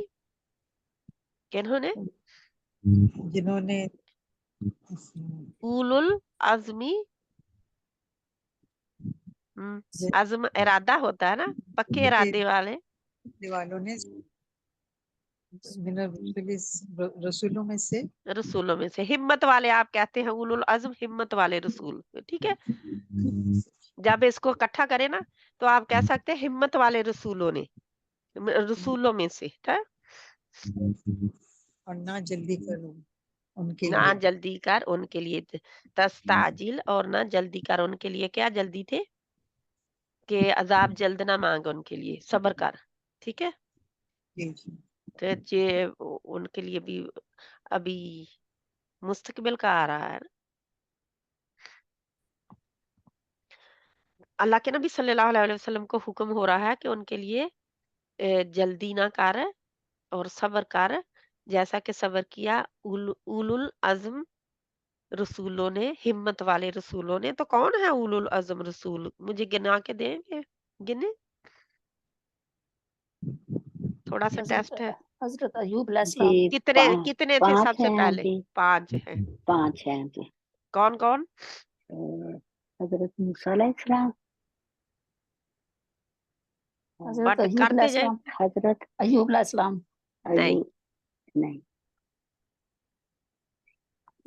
کنہوں نے؟ جنہوں نے اولو العزمی، عزم ارادہ ہوتا ہے نا، پکے ارادے والے والوں نے من الرسل رسولوں میں سے، رسولوں میں سے، ہمت والے آپ کہتے ہیں اولو العزم، ہمت والے رسول، ٹھیک ہے۔ جب اس کو اکٹھا کرے نا تو آپ کہہ سکتے ہیں ہمت والے رسولوں نے، رسولوں میں سے، اور نہ جلدی کرو ان کے نہ لیے، جلدی کر ان کے لیے، تستعجل اور نہ جلدی کر ان کے لیے، کیا جلدی تھے کہ عذاب جلد نہ مانگ ان کے لیے، صبر کر، ٹھیک ہے۔ تو یہ ان کے لیے بھی ابھی مستقبل کا آ رہا ہے۔ اللہ کے نبی صلی اللہ علیہ وسلم کو حکم ہو رہا ہے کہ ان کے لیے جلدی نہ کر اور صبر کر جیسا کہ صبر کیا اولو العزم رسولوں نے، ہمت والے رسولوں نے۔ تو کون ہے اولو العزم رسول؟ مجھے گنا کے دیں گے، گنے تھوڑا سا ٹیسٹ ہے۔ حضرت ایوب علیہ السلام، جی کتنے تھے سب پانچ سے ہیں پہلے؟ جی، 5 ہیں۔ 5 ہیں جی۔ کون کون؟ حضرت موسیٰ علیہ السلام، حضرت بٹ ایوب علیہ کرتے جائیں۔ السلام، حضرت ایوب علیہ السلام، نہیں، ایوب نہیں،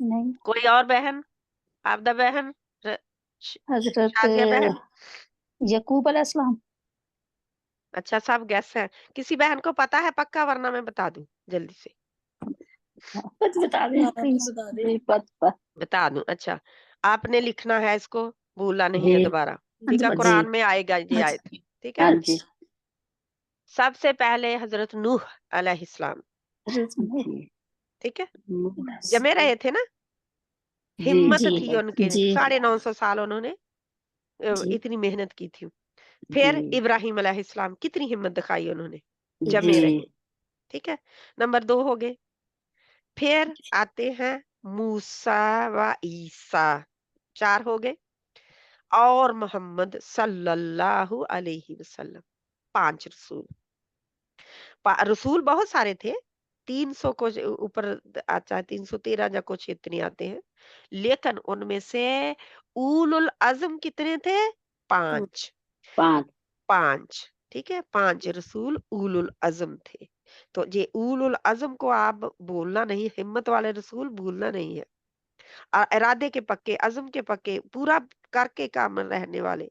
نہیں، کوئی اور بہن؟ آبدہ بہن، حضرت شازیہ بہن؟ یعقوب علیہ السلام، اچھا سب گیس ہیں۔ کسی بہن کو پتا ہے پکا؟ ورنہ میں بتا دوں جلدی سے، بتا دیں پلیز۔ جی بتا دوں۔ اچھا آپ نے لکھنا ہے، اس کو بھولنا نہیں ہے جی دوبارہ، ٹھیک ہے۔ جی قرآن میں آئے گا یہ آیت، ٹھیک ہے۔ ہاں جی سب سے پہلے حضرت نوح علیہ السلام، جی، ٹھیک ہے، جمے رہے تھے نا، हिम्मत जी थी उनके, जी 950 साल उन्होंने जी इतनी मेहनत की थी। फिर जी इब्राहिम अलैहिस्सलाम कितनी हिम्मत दिखाई उन्होंने, जमे जी रहे। ठीक है, नंबर 2 हो गए। फिर आते हैं मूसा व ईसा, 4 हो गए, और मोहम्मद सल्लल्लाहु अलैहि वसल्लम, 5 रसूल। रसूल बहुत सारे थे, 300 को ऊपर आता है, 313 या कुछ इतने आते हैं, लेकिन उनमें से उलुल अज़म कितने थे? 5। 5 5, ठीक है, 5 रसूल उलुल अज़म थे। तो ये उलुल अज़म को आप बोलना नहीं, हिम्मत वाले रसूल भूलना नहीं है। इरादे के पक्के, अज़म के पक्के, पूरा करके काम रहने वाले,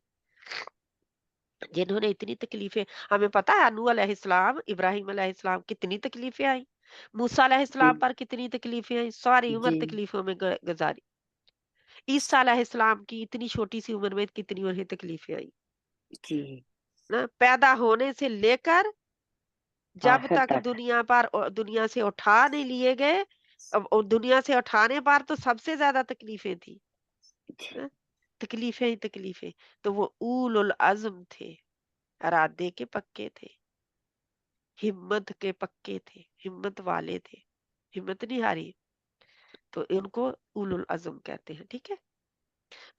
जिन्होंने इतनी तकलीफें, हमें पता है नूह अलैहिस्सलाम, इब्राहिम अलैहिस्सलाम कितनी तकलीफें आई, मूसा अलैहिस्सलाम पर कितनी तकलीफें आई, सारी उम्र जी तकलीफों में गुजारी। ईसा अलैहिस्सलाम की इतनी छोटी सी उम्र में कितनी उन्हें तकलीफें आई जी ना, पैदा होने से लेकर जब आखिर तक तक दुनिया पर दुनिया से उठा नहीं लिए गए, और दुनिया से उठाने पर तो सबसे ज्यादा तकलीफें थी जी ना, तकलीफें ही तकलीफें। तो वो उलुल अज़्म थे, इरादे के पक्के थे, हिम्मत के पक्के थे, हिम्मत वाले थे, हिम्मत नहीं हारी, तो इनको उलुल अज़्म कहते हैं। ठीक है,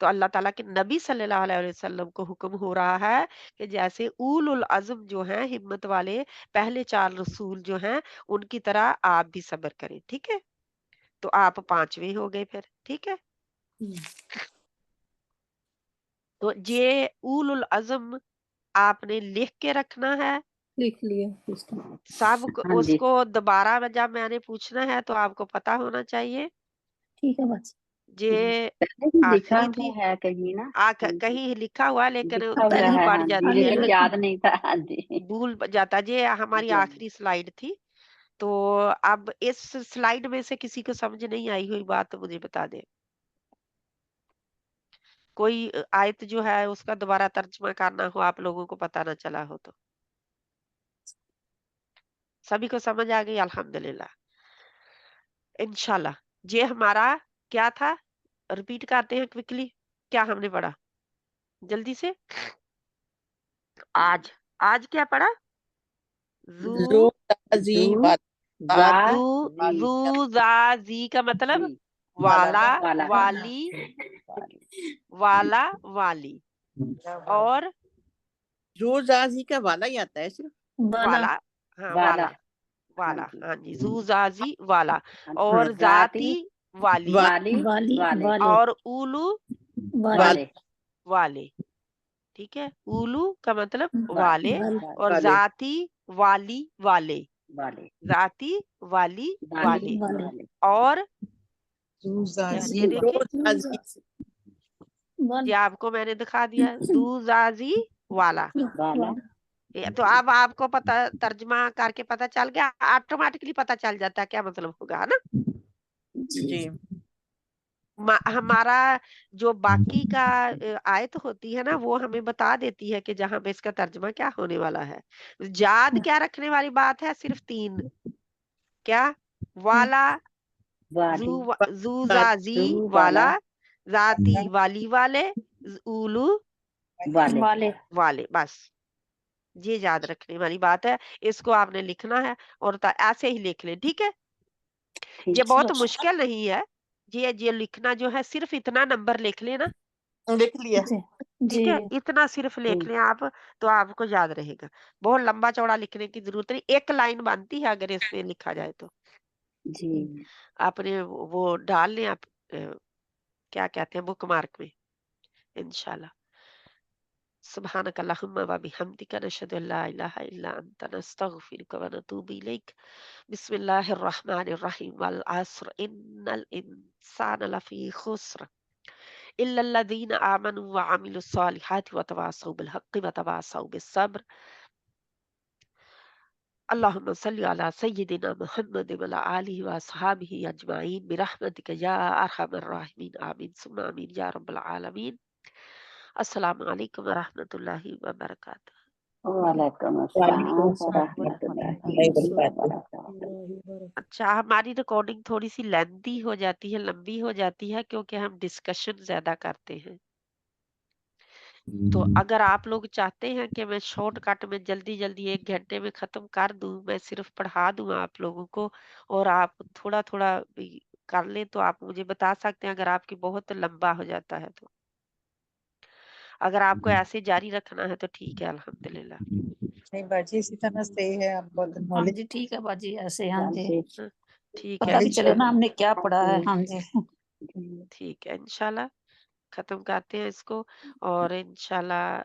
तो अल्लाह ताला के नबी सल्लल्लाहु अलैहि वसल्लम को हुक्म हो रहा है कि जैसे उलुल अज़्म जो हैं, हिम्मत वाले पहले 4 रसूल जो हैं, उनकी तरह आप भी सब्र करें। ठीक है, तो आप 5वें हो गए फिर। ठीक है, तो ये उलुल अज़्म आपने लिख के रखना है लिख लिया इसको। सब, हाँ जी उसको दोबारा जब मैंने पूछना है तो आपको पता होना चाहिए। ठीक है बस। ये पहले भी लिखा आखिरी हुआ थी, है कहीं ना। हाँ जी कहीं लिखा हुआ, लेकिन लिखा हुआ भूल है पड़ हाँ जी जाती है लेकिन ना, याद नहीं था। हाँ जी भूल जाता। ये हमारी जी आखिरी स्लाइड थी। तो अब इस स्लाइड में से किसी को समझ नहीं आई हुई बात तो मुझे बता दे, कोई आयत जो है उसका दोबारा तर्जमा करना हो, आप लोगों को पता ना चला हो तो। सभी को समझ आ गई? अल्हम्दुलिल्लाह, इंशाल्लाह। ये हमारा क्या था, रिपीट करते हैं क्विकली, क्या हमने पढ़ा जल्दी से। आज आज क्या पढ़ा? जू जो ताजी जू बात जा जू जी जू जा जी का मतलब जी वाला, वाला वाली, वाला, वाली, और जो जाजी का वाला ही आता है सिर्फ। वाला वाला, हाँ वाला वाला, हाँ वाला, जी हाँ जी, जू जाजी वाला, हाँ और जाती जाती वाली, वाली वाली वाले वाले और उलू वाले वाले वाले। ठीक है, उलू का मतलब वाले वाले, वाले और वाले जाती वाली वाले, वाले जाती वाली वाले वाले, वाले वाले और क्या जूजाजी ये जू जो देखिए, जाजी वाले ये आपको मैंने दिखा दिया, दूजाजी वाला। वाला तो अब आपको पता, तर्जमा करके पता चल गया, ऑटोमेटिकली पता चल जाता है क्या मतलब होगा, है ना। जी जी हमारा जो बाकी का आयत होती है ना, वो हमें बता देती है कि जहां पे इसका तर्जमा क्या होने वाला है। याद क्या रखने वाली बात है, सिर्फ 3, क्या? वाला, वाली जूजाजी जू वाला, वाला जाती वाली वाले, उलू वाले वाले वाले, बस ये याद रखने वाली बात है। इसको आपने लिखना है और ऐसे ही लिख ले। ठीक है, ये ठीक बहुत मुश्किल नहीं है, ये लिखना जो है, सिर्फ इतना नंबर लिख लेना। लिख लिया। जी जी ठीक है, इतना सिर्फ लिख लें आप, तो आपको याद रहेगा। बहुत लंबा चौड़ा लिखने की जरूरत नहीं, एक लाइन बनती है अगर इसमें लिखा जाए तो। जी आपने वो डाल लें आप, क्या कहते हैं, बुक मार्क में, इंशाल्लाह। सुब्हानक अल्लाहुम्मा व बिहम्दिका नशहदु अल्ला इलाहा इल्ला अंता नस्तगफिरुका व नतूबु इलैक। बिस्मिल्लाहिर रहमानिर रहीम। वल अस्र इन्नल इंसाना लफी खुस्र इल्ला लल्लज़ीना आमनु व अमिलुस सालिहाति व तवासौ बिल हक़्क़ि व तवासौ बिस सब्र। अल्लाहुम्मा सल्लि अला सय्यिदिना मुहम्मद व अला आलिहि व अस्हाबिहि अजमाइन बिरहमतिका या अरहमर राहिमीन। आमीन सुम्मा आमीन या रब्बल आलमीन। अस्सलामु अलैकुम व रहमतुल्लाहि व बरकातुहू। वालेकुम वालेकुम अस्सलाम अस्सलाम वरहमतुल्लाहि वबरकातुहू। वबरकातुहू। अच्छा, हमारी रिकॉर्डिंग थोड़ी सी लेंथी हो जाती है, लंबी हो जाती है, क्योंकि हम डिस्कशन ज्यादा करते हैं। तो अगर आप लोग चाहते हैं कि मैं शॉर्टकट में जल्दी जल्दी 1 घंटे में खत्म कर दूं, मैं सिर्फ पढ़ा दूं आप लोगों को और आप थोड़ा थोड़ा कर ले, तो आप मुझे बता सकते हैं अगर आपकी बहुत लंबा हो जाता है तो। अगर आपको ऐसे जारी रखना है तो ठीक है, अल्हम्दुलिल्लाह। नहीं बाजी इसी तरह सही है, आप बहुत हाँ नॉलेज जी ठीक है बाजी, ऐसे हाँ जी हाँ, ठीक है, पता भी चले ना इंशाल्लाह। हमने क्या पढ़ा है। हाँ जी ठीक है, इंशाल्लाह खत्म करते हैं इसको। और इंशाल्लाह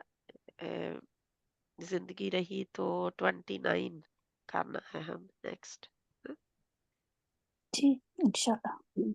जिंदगी रही तो 29 करना है हम नेक्स्ट। जी इंशाल्लाह।